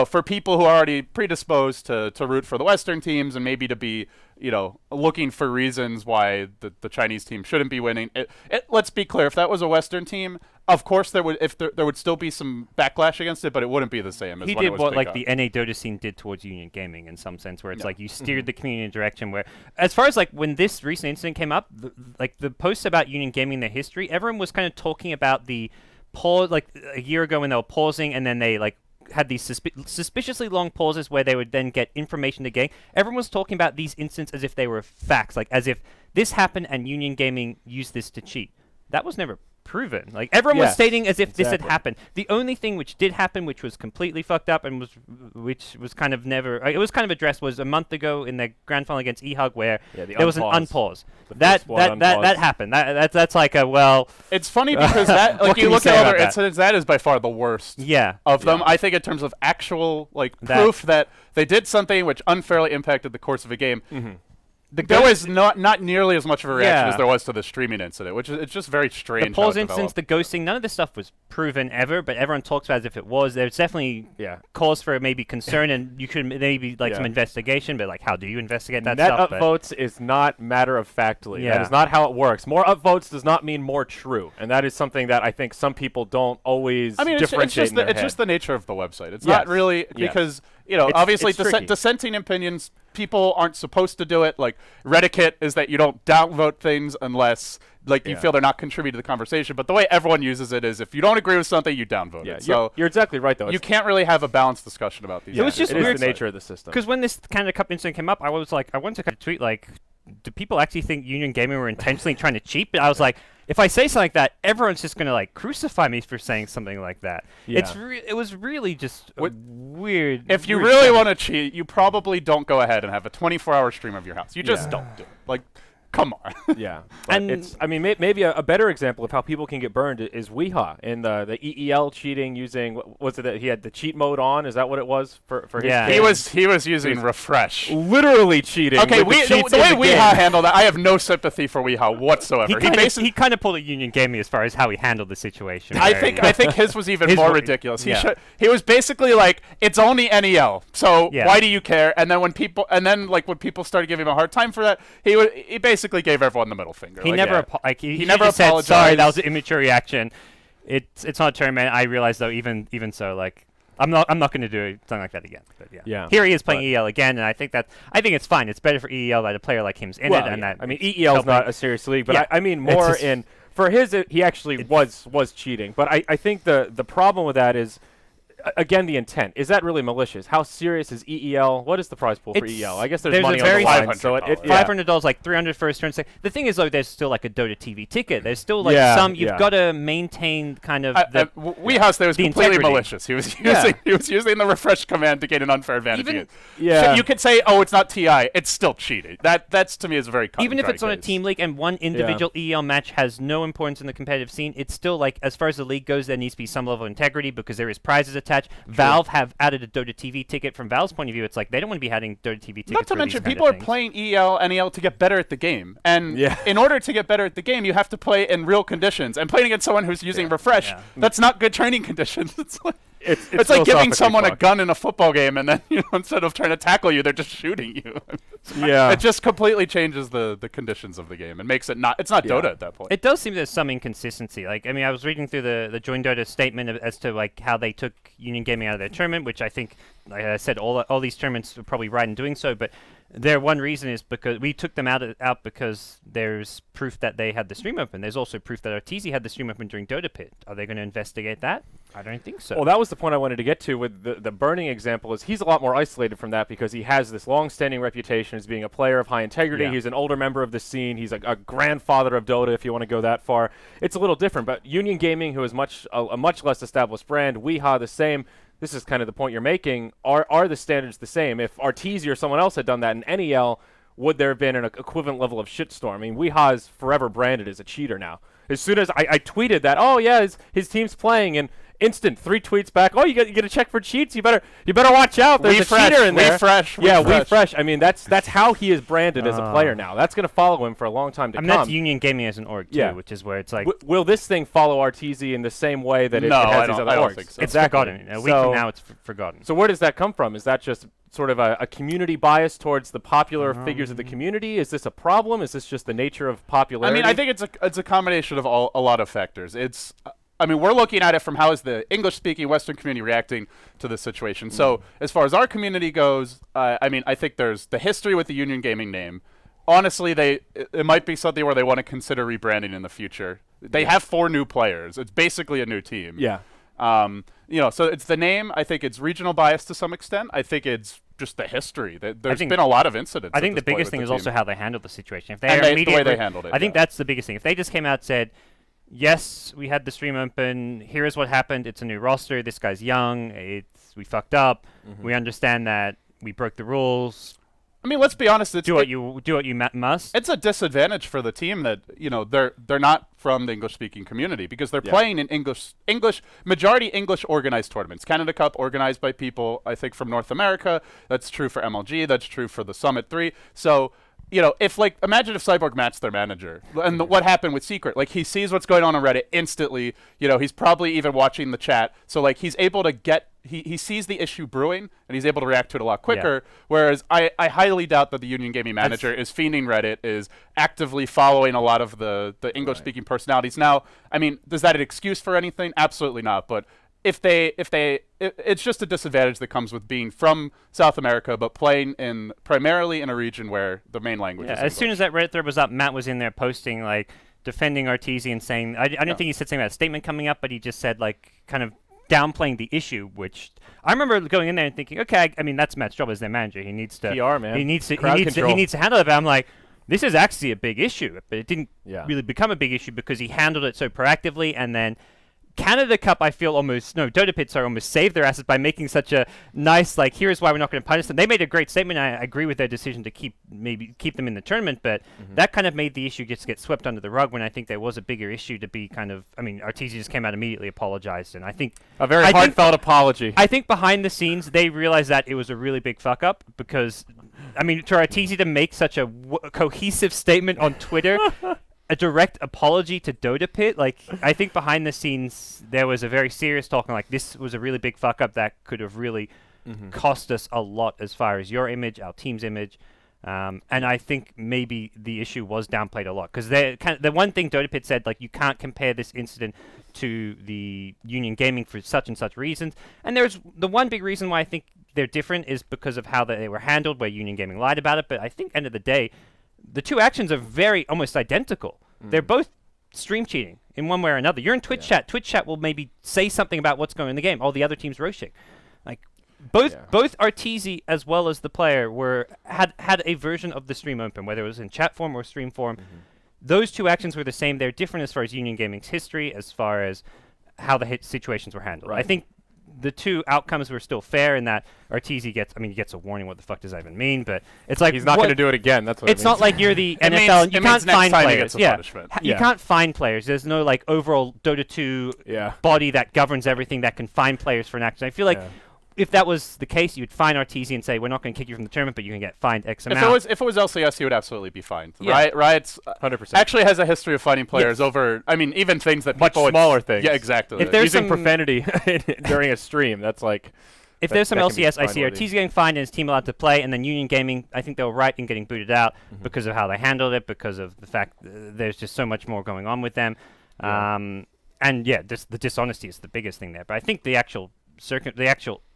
for people who are already predisposed to root for the Western teams and maybe to be, looking for reasons why the Chinese team shouldn't be winning. Let's be clear. If that was a Western team, of course there would still be some backlash against it, but it wouldn't be the same. He did what like the NA Dota scene did towards Union Gaming in some sense, where it's like you steered the community in a direction where, as far as like when this recent incident came up, the posts about Union Gaming, their history, everyone was kind of talking about the pause, like a year ago when they were pausing and then they like had these suspiciously long pauses where they would then get information to gain. Everyone was talking about these incidents as if they were facts, like as if this happened and Union Gaming used this to cheat. That was never proven. Like everyone was stating as if this had happened. The only thing which did happen, which was completely fucked up and which was kind of never, it was kind of addressed, was a month ago in the grand final against EHUG where there was an unpause. That happened. That's like a It's funny because that like you look at other incidents, that is by far the worst. Of them. I think in terms of actual proof that they did something which unfairly impacted the course of a game. There was not nearly as much of a reaction as there was to the streaming incident, which is it's just very strange. The pause instance, the ghosting, none of this stuff was proven ever, but everyone talks about it as if it was. There's definitely cause for maybe concern, and you could maybe some investigation, but how do you investigate that stuff? Net upvotes is not matter of factly. That is not how it works. More upvotes does not mean more true, and that is something that I think some people don't always differentiate. It's just the nature of the website. It's not really because obviously dissenting opinions. People aren't supposed to do it. Like Reddit is that you don't downvote things unless you feel they're not contributing to the conversation. But the way everyone uses it is if you don't agree with something, you downvote it. So you're exactly right, though. You can't really have a balanced discussion about these. It was just weird. The nature of the system. Because when this Canada Cup incident came up, I was like, I wanted to kind of tweet do people actually think Union Gaming were intentionally trying to cheat? But I was like, if I say something like that, everyone's just going to crucify me for saying something like that. It was really just weird. If you really want to cheat, you probably don't go ahead and have a 24-hour stream of your house. You just don't do it. Come on. And maybe a better example of how people can get burned is Weehaw in the EEL cheating using what was it that he had the cheat mode on? Is that what it was for his game? He was using refresh. Literally cheating. Okay, the way Weehaw handled that, I have no sympathy for Weehaw whatsoever. He kind of pulled a Union Gaming as far as how he handled the situation. I think his was even more ridiculous. He was basically like, it's only NEL, so why do you care? And then when people started giving him a hard time for that, he basically gave everyone the middle finger. He never never apologized. Said, sorry, that was an immature reaction. It's not a tournament. I realize though, even so, I'm not going to do something like that again. But Yeah. Here he is playing EL again, and I think it's fine. It's better for EL that a player like him's in it, and that. I mean, EL is not a serious league, but I mean more in for his. He actually was cheating, but I think the problem with that is. Again, the intent. Is that really malicious? How serious is EEL? What is the prize pool for EEL? I guess there's money on the line. So $500, like $300 first turn. The thing is, though, there's still like a Dota TV ticket. There's still like you've got to maintain kind of Weehaus, that was completely malicious. He was using the refresh command to gain an unfair advantage. So you could say, oh, it's not TI. It's still cheating. That's to me is a very even if it's on a team league and one individual EEL match has no importance in the competitive scene, it's still like as far as the league goes, there needs to be some level of integrity because there is prizes attached. Valve have added a Dota TV ticket. From Valve's point of view, it's like they don't want to be adding Dota TV tickets. Not to mention, people are playing EL, NEL to get better at the game. And in order to get better at the game, you have to play in real conditions. And playing against someone who's using refresh, that's not good training conditions. It's like giving someone a gun in a football game, and then instead of trying to tackle you, they're just shooting you. It just completely changes the conditions of the game and makes it not. It's not Dota at that point. It does seem there's some inconsistency. Like I mean, I was reading through the Join Dota statement as to like how they took Union Gaming out of their tournament, which I think, like I said, all these tournaments are probably right in doing so, but. Their one reason is because we took them out because there's proof that they had the stream open. There's also proof that Arteezy had the stream open during Dota Pit. Are they going to investigate that? I don't think so. Well, that was the point I wanted to get to with the burning example. Is he's a lot more isolated from that because he has this long-standing reputation as being a player of high integrity. He's an older member of the scene. He's a grandfather of Dota, if you want to go that far. It's a little different. But Union Gaming, who is a much less established brand, Weeha the same. This is kind of the point you're making. Are the standards the same? If Arteezy or someone else had done that in NEL, would there have been an equivalent level of shitstorm? I mean, Weeha is forever branded as a cheater now. As soon as I tweeted that, oh yeah, his team's playing, and instant 3 tweets back. Oh, you get to check for cheats. You better watch out. There's a cheater in there. WeFresh. I mean, that's how he is branded as a player now. That's going to follow him for a long time to come. That's Union Gaming as an org too, which is where it's like. Will this thing follow Arteezy in the same way that it has these other orgs? I don't think so. It's forgotten. A week from now, it's forgotten. So where does that come from? Is that just sort of a community bias towards the popular figures of the community? Is this a problem? Is this just the nature of popularity? I mean, I think it's a combination of a lot of factors. I mean, we're looking at it from how is the English-speaking Western community reacting to this situation. So as far as our community goes, I mean, I think there's the history with the Union Gaming name. Honestly, it might be something where they want to consider rebranding in the future. They have 4 new players. It's basically a new team. Yeah. So it's the name. I think it's regional bias to some extent. I think it's just the history. There's been a lot of incidents. I think the biggest thing is also how they handled the situation. If the way they handled it. I think that's the biggest thing. If they just came out and said, yes, we had the stream open. Here is what happened. It's a new roster. This guy's young. We fucked up. We understand that we broke the rules. I mean, let's be honest. Do what you must. It's a disadvantage for the team that they're not from the English-speaking community because they're playing in majority English organized tournaments. Canada Cup organized by people I think from North America. That's true for MLG. That's true for the Summit 3. So. Imagine if Cyborg matched their manager and what happened with Secret. Like, he sees what's going on Reddit instantly. He's probably even watching the chat. So, like, he's able to he sees the issue brewing and he's able to react to it a lot quicker. Whereas I highly doubt that the Union Gaming manager is fiending Reddit, is actively following a lot of the English-speaking personalities. Now, I mean, is that an excuse for anything? Absolutely not. But it's just a disadvantage that comes with being from South America, but playing primarily in a region where the main language is English. As soon as that Reddit thread was up, Matt was in there posting, like, defending Arteezy and saying, I don't think he said something about a statement coming up, but he just said, like, kind of downplaying the issue, which I remember going in there and thinking, okay, I mean, that's Matt's job as their manager. He needs to PR, man. He needs to handle it. But I'm like, this is actually a big issue, but it didn't really become a big issue because he handled it so proactively, and then Canada Cup, I feel Dota Pits are almost saved their assets by making such a nice, like, here's why we're not going to punish them. They made a great statement. I agree with their decision to keep them in the tournament, but that kind of made the issue just get swept under the rug when I think there was a bigger issue to be kind of, I mean, Arteezy just came out immediately, apologized, and I think a very heartfelt apology. I think behind the scenes, they realized that it was a really big fuck up because, I mean, to Arteezy to make such a cohesive statement on Twitter, a direct apology to Dota Pit, like, I think behind the scenes there was a very serious talking, like, this was a really big fuck up that could have really cost us a lot as far as your image, our team's image. And I think maybe the issue was downplayed a lot because the one thing Dota Pit said, like, you can't compare this incident to the Union Gaming for such and such reasons. And there's the one big reason why I think they're different is because of how they were handled, where Union Gaming lied about it. But I think end of the day, the two actions are very almost identical. They're both stream cheating in one way or another. You're in Twitch chat. Twitch chat will maybe say something about what's going on in the game. Oh, the other team's roasting. Like, both Arteezy as well as the player had a version of the stream open, whether it was in chat form or stream form. Those two actions were the same. They're different as far as Union Gaming's history, as far as how the situations were handled. I think the two outcomes were still fair in that Arteezy gets a warning. What the fuck does that even mean? But it's like he's not going to do it again. That's what it's it means. not like you're the NFL. And you can't find players. You can't find players. There's no like overall Dota 2 body that governs everything that can find players for an action. I feel like if that was the case, you'd fine Arteezy and say, we're not going to kick you from the tournament, but you can get fined X amount. If it was LCS, he would absolutely be fined. Riot's 100% actually has a history of finding players over, even things that much smaller things. Yeah, exactly. If there's using profanity during a stream, that's like... If there's some LCS, I see Arteezy getting fined and his team allowed to play, and then Union Gaming, I think they were right in getting booted out because of how they handled it, because of the fact there's just so much more going on with them. The dishonesty is the biggest thing there. But I think the actual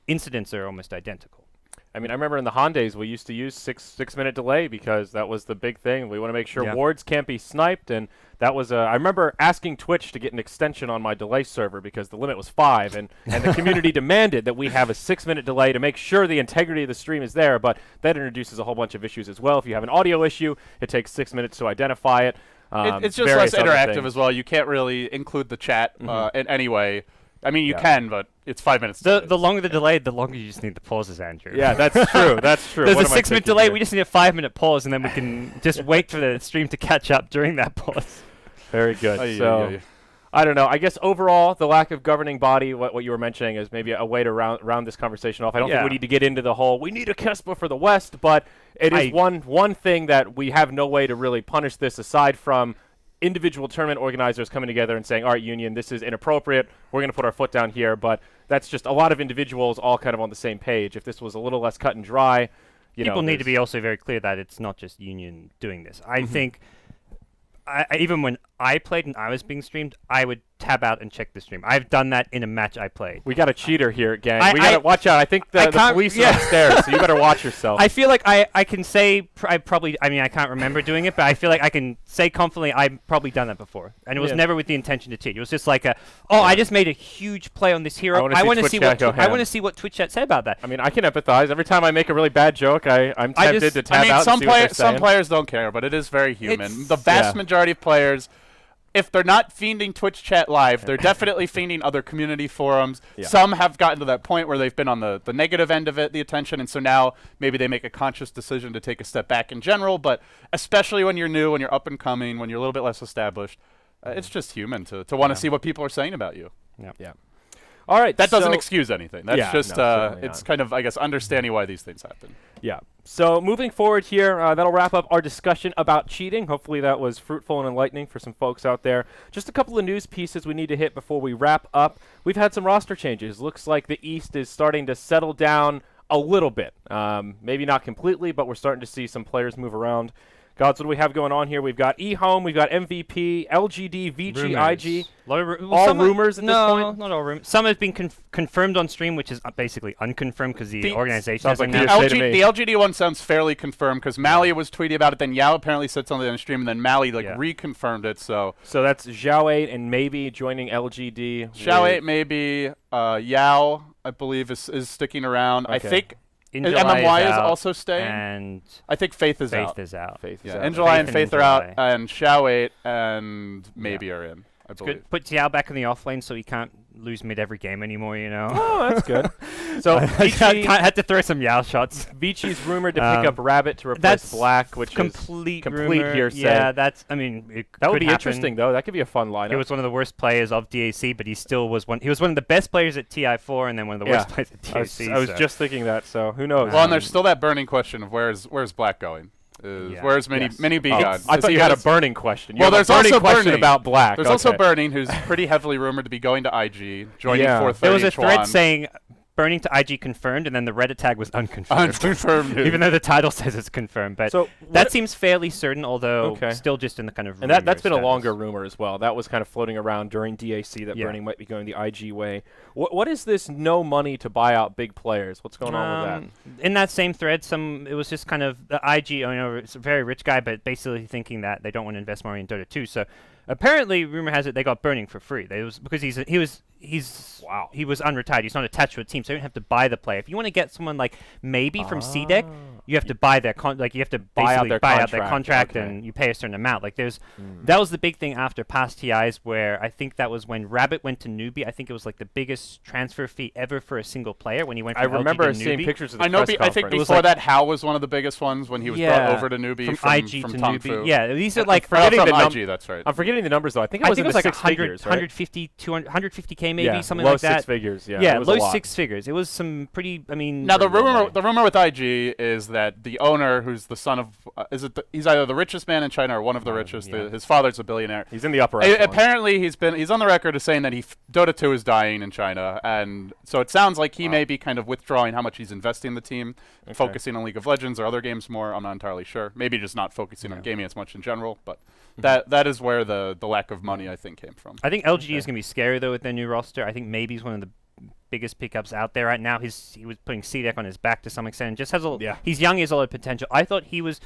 incidents are almost identical. I mean, I remember in the Han days, we used to use six-minute delay because that was the big thing. We want to make sure wards can't be sniped, and that was I remember asking Twitch to get an extension on my delay server because the limit was 5, and the community demanded that we have a 6-minute delay to make sure the integrity of the stream is there, but that introduces a whole bunch of issues as well. If you have an audio issue, it takes 6 minutes to identify it. It's just less interactive as well. You can't really include the chat in any way. I mean, you can, but it's 5 minutes. The longer the delay, the longer you just need the pauses, Andrew. Yeah, that's true. That's true. There's a 6-minute delay. We just need a 5-minute pause, and then we can just wait for the stream to catch up during that pause. Very good. I don't know. I guess overall, the lack of governing body, what you were mentioning, is maybe a way to round this conversation off. I don't think we need to get into the whole, we need a KESPA for the West, but it is one thing that we have no way to really punish this aside from individual tournament organizers coming together and saying, all right, Union, this is inappropriate. We're going to put our foot down here. But that's just a lot of individuals all kind of on the same page. If this was a little less cut and dry, people need to be also very clear that it's not just Union doing this. I think even when I played and I was being streamed, I would tab out and check the stream. I've done that in a match I played. We got a cheater here, gang. We got to watch out. I think the police are upstairs, so you better watch yourself. I feel like I can say I can't remember doing it, but I feel like I can say confidently I've probably done that before. And it was never with the intention to cheat. It was just like I just made a huge play on this hero. I want to see what Twitch chat said about that. I mean, I can empathize. Every time I make a really bad joke, I'm tempted to tab out and see what they're saying. Some players don't care, but it is very human. The vast majority of players, if they're not fiending Twitch chat live, they're definitely fiending other community forums. Some have gotten to that point where they've been on the negative end of it, the attention, and so now maybe they make a conscious decision to take a step back in general, but especially when you're new, when you're up and coming, when you're a little bit less established, it's just human to want to see what people are saying about you. Yeah. All right. That doesn't excuse anything. That's just, it's kind of, I guess, understanding why these things happen. Yeah. So moving forward here, that'll wrap up our discussion about cheating. Hopefully that was fruitful and enlightening for some folks out there. Just a couple of news pieces we need to hit before we wrap up. We've had some roster changes. Looks like the East is starting to settle down a little bit. Maybe not completely, but we're starting to see some players move around. Gods, what do we have going on here? We've got eHome, we've got MVP, LGD, Vici, IG. All rumors at this point? No, not all rumors. Some have been confirmed on stream, which is basically unconfirmed because the organization sounds like the LGD one sounds fairly confirmed because Mally was tweeting about it, then Yao apparently said something on stream, and then Mally reconfirmed it. So that's Zhao 8 and maybe joining LGD. Zhao 8 maybe. Yao, I believe, is sticking around. Okay. I think MMY is also staying, and I think Faith is out. Faith is out. Injuly and Faith are out, and Xiao 8 and maybe are in, I believe. Good. Put Xiao back in the off lane so he can't lose mid every game anymore, you know. Oh, that's good. So I had to throw some Yao shots. Vici's rumored to pick up Rabbit to replace Black, which complete is complete hearsay. Yeah, that would be interesting though. That could be a fun lineup. He was one of the worst players of DAC, but he still was one. He was one of the best players at TI4, and then one of the worst players at DAC. I was just thinking that. So who knows? Well, and there's still that burning question of where's Black going. Where's Mini B God? I thought you had a burning question. There's also question about Black. There's also Burning, who's pretty heavily rumored to be going to IG, joining 430. There was a thread saying burning to IG confirmed, and then the Reddit tag was unconfirmed. Unconfirmed. Even though the title says it's confirmed. But So that seems fairly certain, although Okay. still just in the kind of And that's been a rumor longer status. rumor as well. That was kind of floating around during DAC that Yeah. burning might be going the IG way. What is this no money to buy out big players? What's going on with that? In that same thread, it was just kind of the IG owner, it's a very rich guy, but basically thinking that they don't want to invest more in Dota 2. So apparently, rumor has it they got burning for free. It was because he was unretired. He's not attached to a team, so you don't have to buy the player. If you want to get someone like maybe from CDEC, you have to buy their you have to Buy out basically their out their contract, okay. and you pay a certain amount. Like that was the big thing after past TIs, where I think that was when Rabbit went to Newbie. I think it was like the biggest transfer fee ever for a single player when he went I from LG remember to seeing Newbie. pictures of the I know. press I think conference. before that, Hao was one of the biggest ones when he was brought over to Newbie from IG from to Tong Newbie. Fu. Yeah, these are like forgetting from the IG. That's right. I'm forgetting the numbers though. I think it was in the like six 100, figures, right? 150, 200, 150K maybe, Yeah, something low like that. six figures. Yeah, Yeah, it was a low lot. 6 figures. It was some pretty. I mean, Now the Pretty low rumor, money. the rumor with IG is that the owner, who's the son of, he's either the richest man in China or one of the richest. yeah. His father's a billionaire. He's in the upper echelon. Apparently, he's on the record as saying that Dota 2 is dying in China, and so it sounds like he may be kind of withdrawing how much he's investing in the team, focusing on League of Legends or other games more. I'm not entirely sure. Maybe just not focusing on gaming as much in general, but that is where the lack of money I think came from. I think LG is going to be scary though with their new roster. I think maybe he's one of the biggest pickups out there right now. He was putting CDEC on his back to some extent. And just has he's young, he has a lot of potential. I thought he was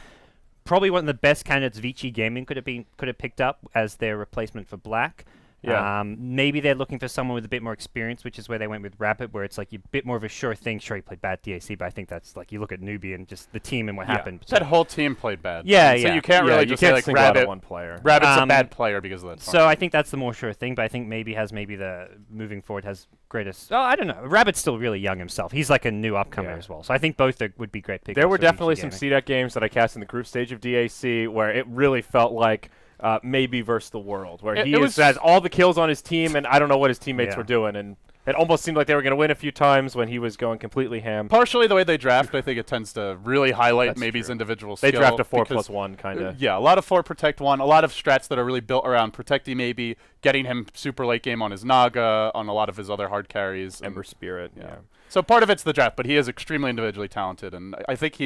probably one of the best candidates Vici Gaming could have picked up as their replacement for Black. Yeah. Maybe they're looking for someone with a bit more experience, which is where they went with Rapid, where it's like a bit more of a sure thing. Sure, he played bad DAC, but I think that's like you look at Newbie and just the team and what happened. That whole team played bad. Yeah, So yeah. you can't really you just can't say like single out Rabbit. one player. Rabbit's a bad player because of that. So I think that's the more sure thing, but I think maybe the moving forward has greatest. Oh, I don't know. Rabbit's still really young himself. He's like a new upcomer as well. So I think both would be great pickups. There were for definitely VG some Gaming. CDEC games that I cast in the group stage of DAC where it really felt like maybe versus the world, where he has all the kills on his team, and I don't know what his teammates were doing, and it almost seemed like they were going to win a few times when he was going completely ham. Partially the way they draft, I think it tends to really highlight That's maybe his true. individual They skill. draft a 4 because, plus 1 kind of. Yeah, a lot of 4 protect 1, a lot of strats that are really built around protecting maybe, getting him super late game on his Naga, on a lot of his other hard carries. Ember Spirit, yeah. So part of it's the draft, but he is extremely individually talented, and I think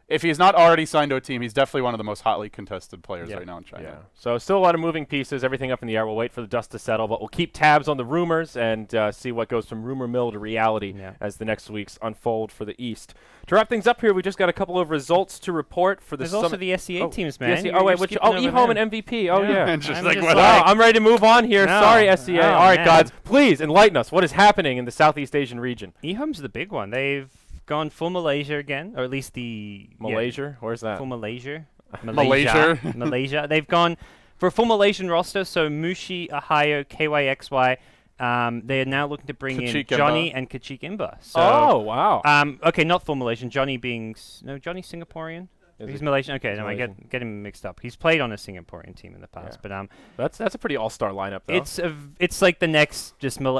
if he's not already signed to a team, he's definitely one of the most hotly contested players right now in China. Yeah. So still a lot of moving pieces, everything up in the air. We'll wait for the dust to settle, but we'll keep tabs on the rumors and see what goes from rumor mill to reality as the next weeks unfold for the East. To wrap things up here, we just got a couple of results to report for the There's also the SEA teams, man. The SEA, eHome and MVP. Oh, yeah. And just I'm like, just what? like- I'm ready to move on here. No. Sorry, SEA. Oh, All right, man. gods, please enlighten us. What is happening in the Southeast Asian region? eHome's the big one. They've gone full Malaysia again, or at least the Malaysia? Where's that? full Malaysia. Malaysia. Malaysia. They've gone for a full Malaysian roster. So Mushi, Ohio, KYXY. They are now looking to bring in Kachik Johnny Imba. and Kachik Imba. So, Oh, wow. okay, not full Malaysian. Johnny being Johnny's Singaporean. He's Malaysian. Okay, no, I Malaysian. get him mixed up. He's played on a Singaporean team in the past, but That's a pretty all-star lineup, though. it's like the next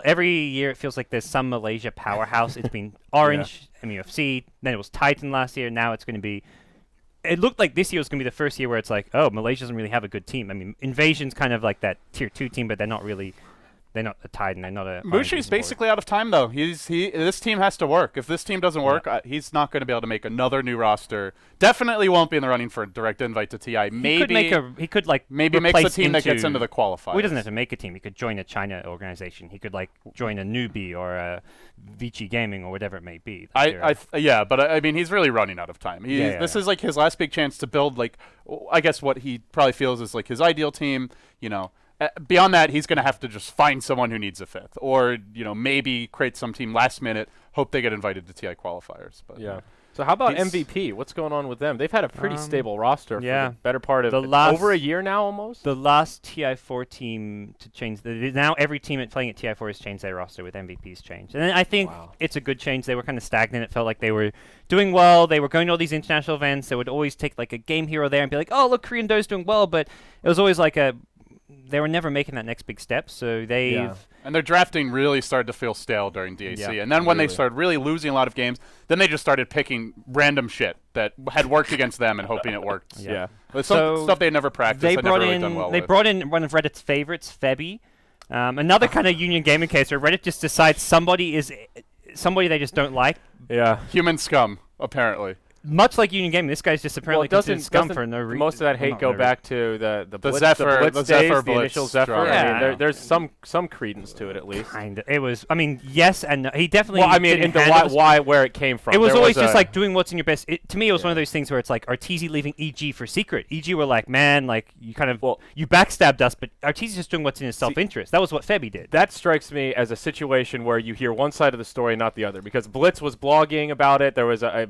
every year it feels like there's some Malaysia powerhouse. It's been Orange, MUFC, then it was Titan last year. Now it's going to be. It looked like this year was going to be the first year where it's like, oh, Malaysia doesn't really have a good team. I mean, Invasion's kind of like that tier 2 team, but they're not really. They're not a Titan. They're not a. Mushi's basically out of time though. This team has to work. If this team doesn't work, he's not going to be able to make another new roster. Definitely won't be in the running for a direct invite to TI. Maybe He could like maybe makes a replace team that gets into the qualifiers. Well, he doesn't have to make a team. He could join a China organization. He could like join a Newbie or a Vici Gaming or whatever it may be. Yeah, but I mean, he's really running out of time. This is like his last big chance to build like, I guess what he probably feels is like his ideal team. You know. Beyond that, he's going to have to just find someone who needs a fifth, or maybe create some team last minute, hope they get invited to TI qualifiers. But yeah. So how about MVP? What's going on with them? They've had a pretty stable roster for the better part of over a year now, almost. The last TI4 team to change. Now every team playing at TI4 has changed their roster with MVP's changed, and I think it's a good change. They were kind of stagnant. It felt like they were doing well. They were going to all these international events. They would always take like a game here or there and be like, oh look, Korean Do's doing well, but it was always like they were never making that next big step, so and their drafting really started to feel stale during DAC. And then when they started really losing a lot of games, then they just started picking random shit that had worked against them and hoping it worked. Yeah. Some stuff they had never practiced. They never really done well with. brought in one of Reddit's favorites, Febby. Another kind of Union Gaming case where Reddit just decides somebody is somebody they just don't like. Yeah. Human scum, apparently. Much like Union Gaming, this guy's just apparently considered scum doesn't for no reason. most of that hate go back to the Blitz, Zephyr- Blitz the days, Zephyr the initial Blitz Zephyr? drama. I Yeah. mean, there's some credence to it at least. Kind of. It was. I mean, yes and no. He definitely. Well, I mean, didn't in the handle where it came from. It was There always a- just like doing what's in your best. To me, it was one of those things where it's like Arteezy leaving EG for Secret. EG were like, man, like you kind of you backstabbed us, but Arteezy's just doing what's in his self-interest. That was what Febby did. That strikes me as a situation where you hear one side of the story, not the other. Because Blitz was blogging about it. There was a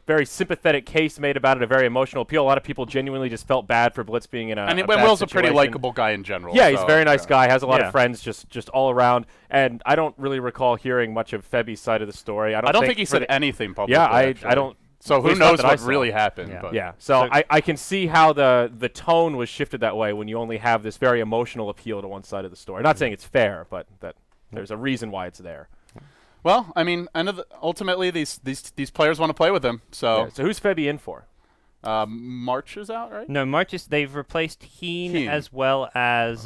very sympathetic case made about it, a very emotional appeal. A lot of people genuinely just felt bad for Blitz being in a And bad Will's a pretty situation. likable guy in general. Yeah, he's so, a very nice guy. Has a lot Yeah. of friends, just all around. And I don't really recall hearing much of Febby's side of the story. I don't think he said anything publicly. Yeah, I actually. don't. So at who least not knows that I what saw. really happened? Yeah. But Yeah, so So- I can see how the tone was shifted that way when you only have this very emotional appeal to one side of the story. Not saying it's fair, but that there's a reason why it's there. Well, I mean, ultimately these players want to play with him. So Yeah, so who's Febby in for? March is out, right? No, they've replaced Heen Heen. as well as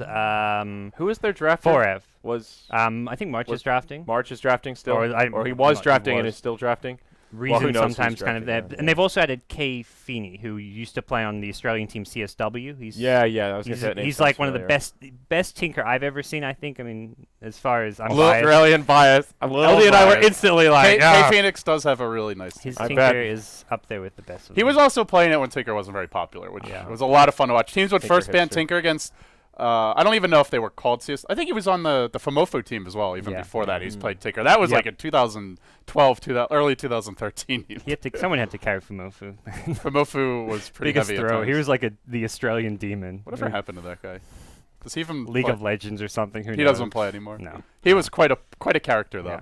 Who is their draft? Forev. Was I think March is drafting. March is drafting still, Or he I'm was not- drafting and was. is still drafting. Reason who knows who's sometimes kind of there. drafting, yeah. And they've also added Kay Feeney, who used to play on the Australian team CSW. He's Yeah. I was gonna He's, say that name he's sounds like one of the familiar. best tinker I've ever seen. I think. I mean, as far as I'm Little biased, Australian bias. little LD and I were biased. instantly like, K Phoenix does have a really nice team. his I tinker bet. is up there with the best. Of He them. was also playing it when Tinker wasn't very popular, which Yeah. was a lot of fun to watch. Teams would Tinker first ban history. Tinker against. I don't even know if they were called CS. I think he was on the Famofu team as well. Even Yeah. before that, he's played Tinker. That was Yeah. like in 2012, early 2013. Someone had to carry Fumofu. Famofu was pretty Biggest heavy. at throw. He times. was like the Australian demon. Whatever happened to that guy? Does he even League play? of Legends or something? Who He knows? doesn't play anymore. No. He was quite a character though.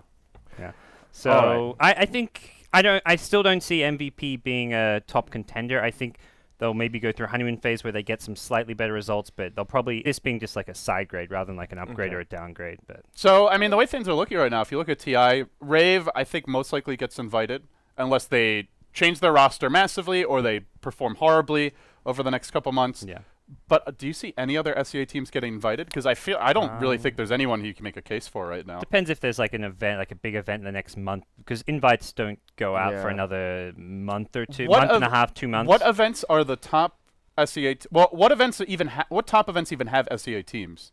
Yeah. So I think I still don't see MVP being a top contender. I think they'll maybe go through a honeymoon phase where they get some slightly better results, but they'll probably this being just like a side grade rather than like an upgrade or a downgrade. But So I mean, the way things are looking right now, if you look at TI, Rave, I think most likely gets invited unless they change their roster massively or they perform horribly over the next couple months. yeah. But do you see any other SEA teams getting invited? Because I don't really think there's anyone who you can make a case for right now. Depends if there's like an event, like a big event in the next month, because invites don't go out for Yeah. another month or two, What month and ev- a half, 2 months. What events are the top SEA? What events even? What top events even have SEA teams?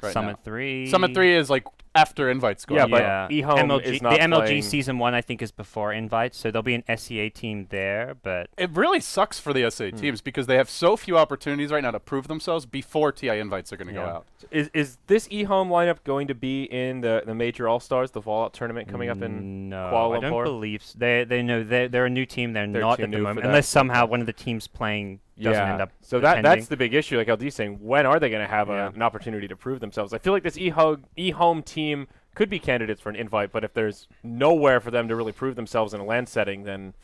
Right Summit now? 3. Summit 3 is like after invites go. Yeah, out. but eHome MLG, is not the MLG playing- season 1 I think is before invites, so there'll be an SEA team there, but It really sucks for the SEA teams because they have so few opportunities right now to prove themselves before TI invites are going to go Yeah. out. Is this eHome lineup going to be in the major All Stars, the Fallout tournament coming up in no, Kuala I don't Lumpur? believe they're a new team. They're not too at the new moment, for that. unless somehow one of the teams playing doesn't end up. So attending. that's the big issue. Like LD's saying, when are they going to have Yeah. an opportunity to prove themselves? I feel like this eHome team could be candidates for an invite, but if there's nowhere for them to really prove themselves in a LAN setting, then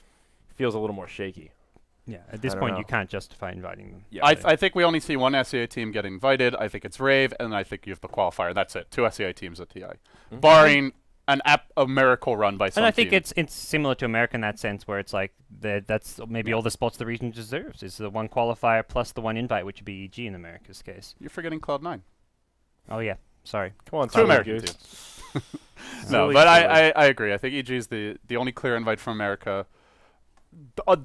it feels a little more shaky. Yeah, at this I don't point know. you can't justify inviting them. Yeah, I think we only see one SEA team get invited. I think it's Rave, and I think you have the qualifier. That's it. 2 SEA teams at TI, barring a miracle run by some And I think team. it's similar to America in that sense, where it's like that's maybe all the spots the region deserves is the one qualifier plus the one invite, which would be EG in America's case. You're forgetting Cloud9. Oh yeah, sorry. Come on, 2 Tyler American Goose. teams. No, Silly but story. I agree. I think EG is the only clear invite from America.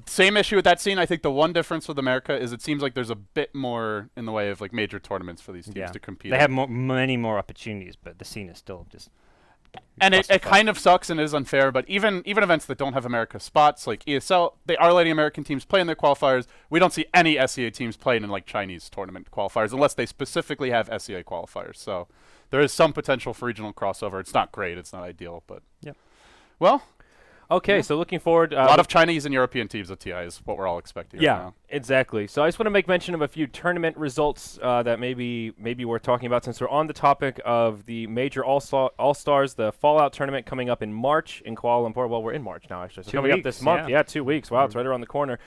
Same issue with that scene. I think the one difference with America is it seems like there's a bit more in the way of like major tournaments for these teams Yeah, to compete. they in. have many more opportunities, but the scene is still just. And it clusterfuck. kind of sucks and is unfair, but even events that don't have America spots, like ESL, they are letting American teams play in their qualifiers. We don't see any SEA teams playing in like Chinese tournament qualifiers unless they specifically have SEA qualifiers. So there is some potential for regional crossover. It's not great. It's not ideal, but Yep. Well, Okay, so looking forward. a lot of Chinese and European teams at TI is what we're all expecting. Yeah, right now. exactly. So I just want to make mention of a few tournament results that maybe worth talking about since we're on the topic of the major All-Stars, the Fallout tournament coming up in March in Kuala Lumpur. Well, we're in March now, actually. So 2 coming up weeks, this month. yeah. Yeah, 2 weeks. Wow, it's right around the corner.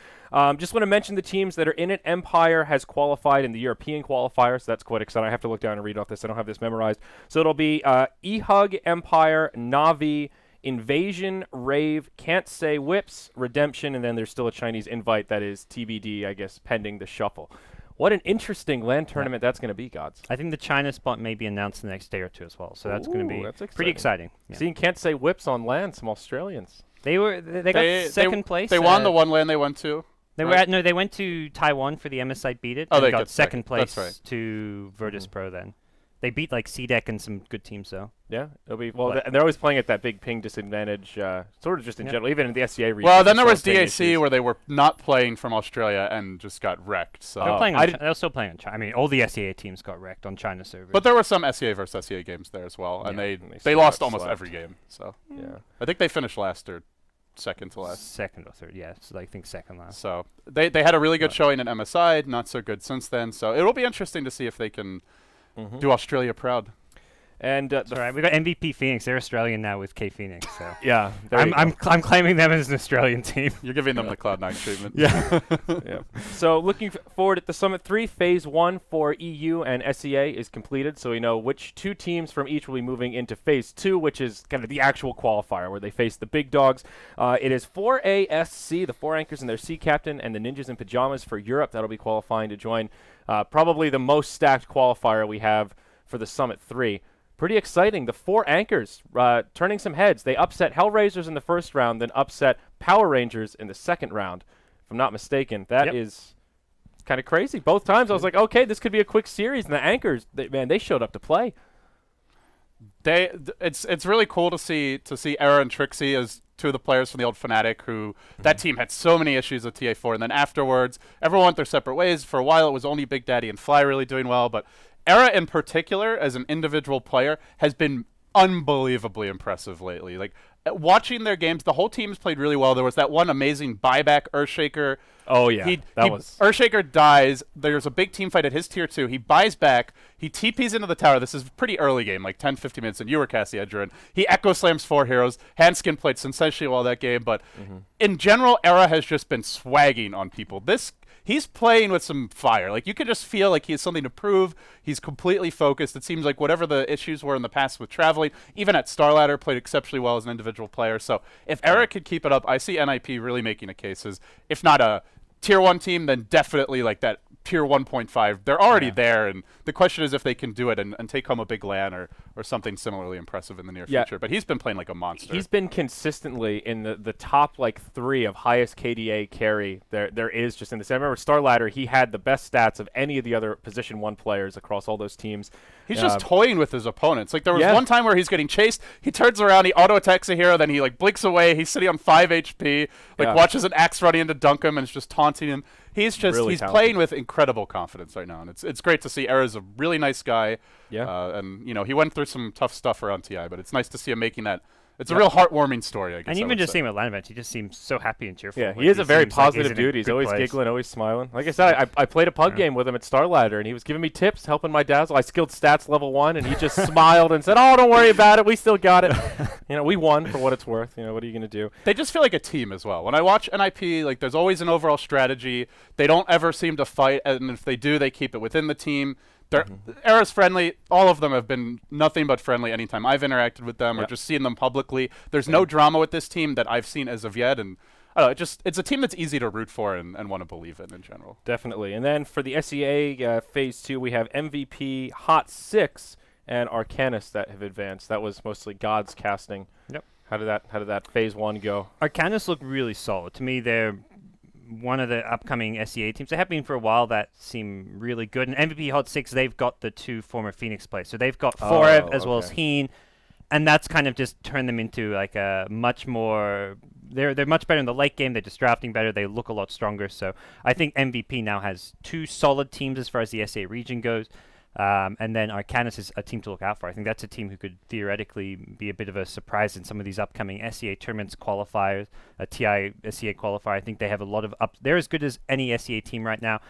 Just want to mention the teams that are in it. Empire has qualified in the European qualifiers. So that's quite exciting. I have to look down and read off this. I don't have this memorized. So it'll be eHug, Empire, Navi, Invasion, Rave, Can't Say Whips, Redemption, and then there's still a Chinese invite that is TBD, I guess, pending the shuffle. What an interesting LAN tournament that's going to be, Gods. I think the China spot may be announced the next day or two as well. So that's going to be pretty exciting. Yeah. See, you can't say whips on LAN, some Australians. They got second place. They won the one LAN they went to. They they went to Taiwan for the MSI beat it. And they got second place to Virtus Pro then. They beat like CDEC and some good teams though. Yeah, it'll be and they're always playing at that big ping disadvantage, sort of just in general, even in the SCA region. Well, then there was DAC where they were not playing from Australia and just got wrecked. So they're still playing on China. I mean, all the SCA teams got wrecked on China servers. But there were some SCA versus SCA games there as well, and they lost almost every game. So yeah, I think they finished last or second to last. Second or third, yeah. So I think second last. So they had a really good showing in MSI, not so good since then. So it will be interesting to see if they can do Australia proud. And that's right. We got MVP Phoenix. They're Australian now with K Phoenix. So yeah, I'm claiming them as an Australian team. You're giving them the Cloud9 treatment. Yeah. Yeah. So looking forward at the Summit 3, Phase 1 for EU and SEA is completed. So we know which 2 teams from each will be moving into Phase 2, which is kind of the actual qualifier where they face the big dogs. It is 4ASC, the 4 anchors and their C captain, and the Ninjas in Pajamas for Europe. That'll be qualifying to join probably the most stacked qualifier we have for the Summit 3. Pretty exciting. The 4 anchors turning some heads. They upset Hellraisers in the first round, then upset Power Rangers in the second round, if I'm not mistaken. That is kind of crazy. Both times I was like, okay, this could be a quick series. And the anchors, they showed up to play. It's really cool to see Era and Trixie as 2 of the players from the old Fnatic who that team had so many issues with TA4, and then afterwards everyone went their separate ways. For a while it was only Big Daddy and Fly really doing well, but Era in particular as an individual player has been unbelievably impressive lately. Like watching their games, the whole team's played really well. There was that one amazing buyback Earthshaker. Oh yeah, Earthshaker dies. There's a big team fight at his tier 2. He buys back. He TPs into the tower. This is pretty early game, like 10, 15 minutes, and you were Cassie Edgerin. He echo slams 4 heroes. Handskin played sensationally well that game, but in general, Era has just been swagging on people. He's playing with some fire. Like, you can just feel like he has something to prove. He's completely focused. It seems like whatever the issues were in the past with traveling, even at Starladder, played exceptionally well as an individual player. So if Eric could keep it up, I see NIP really making a case as, if not a Tier 1 team, then definitely like that Tier 1.5. They're already there, and the question is if they can do it and take home a big LAN or something similarly impressive in the near future. But he's been playing like a monster. He's been consistently in the top like 3 of highest KDA carry there is just in this. I remember Starladder, he had the best stats of any of the other position 1 players across all those teams. He's just toying with his opponents. Like there was one time where he's getting chased, he turns around, he auto attacks a hero, then he like blinks away, he's sitting on 5 HP, watches an axe running in to dunk him and is just taunting him. He's playing with incredible confidence right now, and it's great to see. Era's a really nice guy, and he went through some tough stuff around TI, but it's nice to see him making that. It's a real heartwarming story, I guess. And even just seeing him at LAN events, he just seems so happy and cheerful. Yeah, he is a very positive dude. He's always giggling, always smiling. Like I said, I played a pug game with him at Starladder, and he was giving me tips, helping my dazzle. I skilled stats level 1, and he just smiled and said, "Oh, don't worry about it. We still got it. We won for what it's worth. What are you gonna do?" They just feel like a team as well. When I watch NIP, like there's always an overall strategy. They don't ever seem to fight, and if they do, they keep it within the team. Era's friendly. All of them have been nothing but friendly anytime I've interacted with them or just seen them publicly. There's no drama with this team that I've seen as of yet, and I don't know, it's a team that's easy to root for and want to believe in general. Definitely. And then for the SEA Phase 2, we have MVP, Hot 6, and Arcanus that have advanced. That was mostly God's casting. Yep. How did that Phase 1 go? Arcanus look really solid. To me, they're one of the upcoming SEA teams. They have been for a while that seem really good. And MVP Hot 6, they've got the 2 former Phoenix players. So they've got Forev as well as Heen. And that's kind of just turned them into like a much more... They're much better in the late game. They're just drafting better. They look a lot stronger. So I think MVP now has 2 solid teams as far as the SEA region goes. And then Arcanus is a team to look out for. I think that's a team who could theoretically be a bit of a surprise in some of these upcoming SEA tournaments qualifiers, a TI SEA qualifier. I think they have a lot of they're as good as any SEA team right now.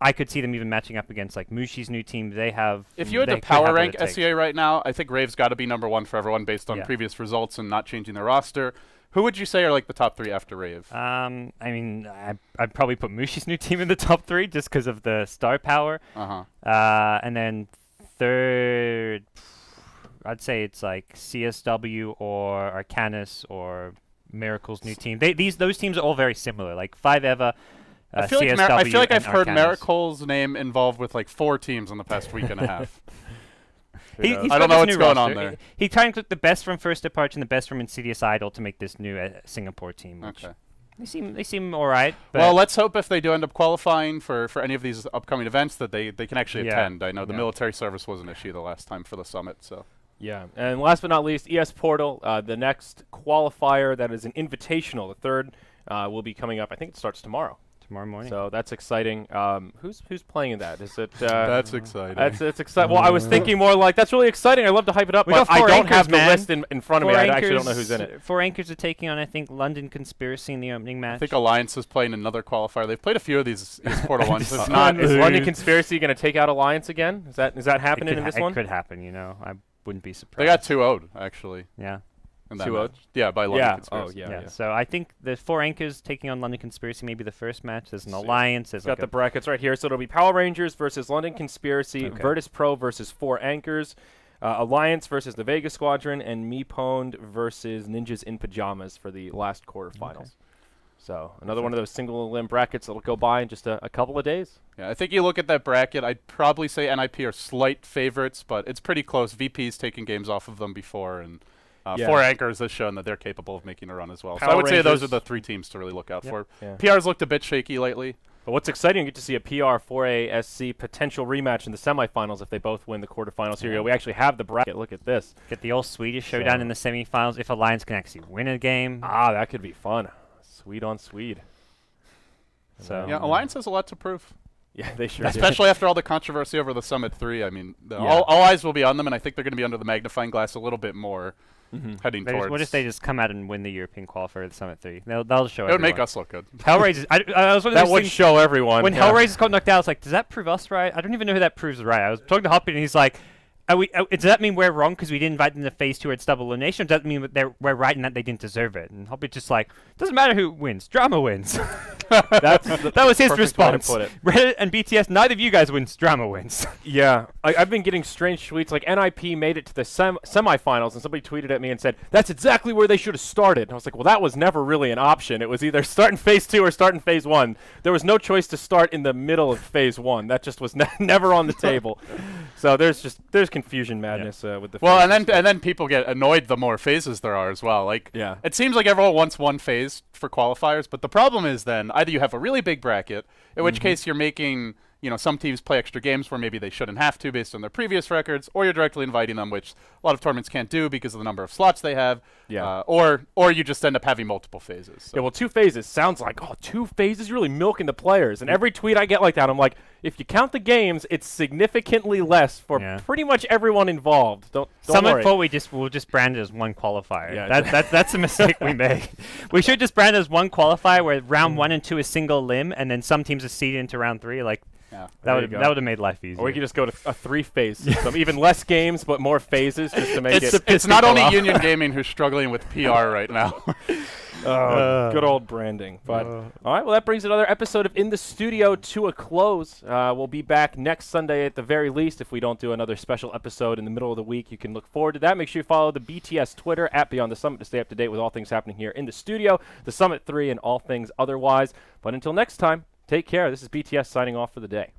I could see them even matching up against like Mushi's new team. If you had to power rank SEA right now, I think Rave's got to be number 1 for everyone based on previous results and not changing their roster. Who would you say are like the top 3 after Rave? I mean, I'd probably put Mushi's new team in the top 3 just because of the star power. And then third, I'd say it's like CSW or Arcanus or Miracle's new team. Those teams are all very similar. Like 5EVA, I feel like CSW I've heard Arcanus. Miracle's name involved with like 4 teams in the past week and a half. He's I got don't know this what's new going roster. on there. He tried to took the best from First Departure and the best from Insidious Idol to make this new Singapore team. Which Okay. They seem all right. Well, let's hope if they do end up qualifying for any of these upcoming events that they can actually Yeah. attend. I know the Yeah. military service was an issue the last time for the summit, so. Yeah, and last but not least, ES Portal, the next qualifier that is an invitational. The third will be coming up. I think it starts tomorrow. tomorrow morning. So that's exciting. Who's playing in that? Is it? That's exciting. That's exciting. Well, I was thinking more like that's really exciting. I love to hype it up, We but got I 4 don't anchors, have the man. list in front of me. I actually don't know who's in it. 4 anchors are taking on, I think, London Conspiracy in the opening match. I think Alliance is playing another qualifier. They've played a few of these Portal ones. It's not. Is London Conspiracy going to take out Alliance again? Is that happening in this one? It could happen. I wouldn't be surprised. They got 2-0'd actually. Yeah. In that 2-0'd? match. Yeah, by London Yeah. Conspiracy. Oh, yeah. So I think the 4 anchors taking on London Conspiracy may be the first match. There's an See. alliance. There's Got like the brackets right here. So it'll be Power Rangers versus London Conspiracy, Okay. Virtus Pro versus 4 Anchors, Alliance versus the Vega Squadron, and Me Pwned versus Ninjas in Pajamas for the last quarterfinals. Okay. So another one of those single limb brackets that'll go by in just a couple of days. Yeah, I think you look at that bracket, I'd probably say NIP are slight favorites, but it's pretty close. VP's taken games off of them before, and Yeah. 4 Anchors has shown that they're capable of making a run as well. So Power I would say those Rangers. are the 3 teams to really look out Yep. for. Yeah. PR's looked a bit shaky lately. But what's exciting, you get to see a PR 4ASC potential rematch in the semifinals if they both win the quarterfinals here. We actually have the bracket. Look at this. Get the old Swedish showdown So- in the semifinals if Alliance can actually win a game. Ah, that could be fun. Swede on Swede. So Yeah, Alliance has a lot to prove. Yeah, they sure do. Especially after all the controversy over the Summit 3. I mean, Yeah. all eyes will be on them, and I think they're going to be under the magnifying glass a little bit more heading towards. what if they just come out and win the European qualifier of the Summit 3? They'll show It would make everyone. us look good. Hellraisers. I was one of That those would things- show everyone. When yeah. Hellraisers got knocked out, I was like, does that prove us right? I don't even know who that proves right. I was talking to Hoppy, and he's like, does that mean we're wrong because we didn't invite them to phase 2 or it's double elimination? Or does that mean that we're right in that they didn't deserve it? And Hoppy's just like, doesn't matter who wins. Drama wins. that was his perfect way to response. put it. Reddit and BTS, neither of you guys wins. Drama wins. Yeah, I've been getting strange tweets. Like NIP made it to the semifinals, and somebody tweeted at me and said, "That's exactly where they should have started." And I was like, "Well, that was never really an option. It was either start in phase 2 or start in phase 1. There was no choice to start in the middle of phase 1. That just was never on the table." So there's confusion madness with the. Well, phases. and then people get annoyed the more phases there are as well. Like, Yeah. it seems like everyone wants one phase for qualifiers, but the problem is then either you have a really big bracket, in which case you're making some teams play extra games where maybe they shouldn't have to based on their previous records, or you're directly inviting them, which a lot of tournaments can't do because of the number of slots they have. Yeah. Or you just end up having multiple phases. So. Yeah, well, 2 phases sounds like, 2 phases, you're really milking the players. And every tweet I get like that, I'm like, if you count the games, it's significantly less for pretty much everyone involved. Don't Someone worry. thought we'll just brand it as one qualifier. Yeah, That's a mistake we made. We should just brand it as one qualifier where round 1 and 2 is single limb, and then some teams are seeded into round 3. Like Yeah. that would have made life easier. Or we could just go to a 3-phase system, even less games but more phases, just to make it. It's not only Union Gaming who's struggling with PR right now. Good old branding. But all right, well, that brings another episode of In the Studio to a close. We'll be back next Sunday at the very least. If we don't do another special episode in the middle of the week, you can look forward to that. Make sure you follow the BTS Twitter at Beyond the Summit to stay up to date with all things happening here in the studio, the Summit 3, and all things otherwise. But until next time, take care. This is BTS signing off for the day.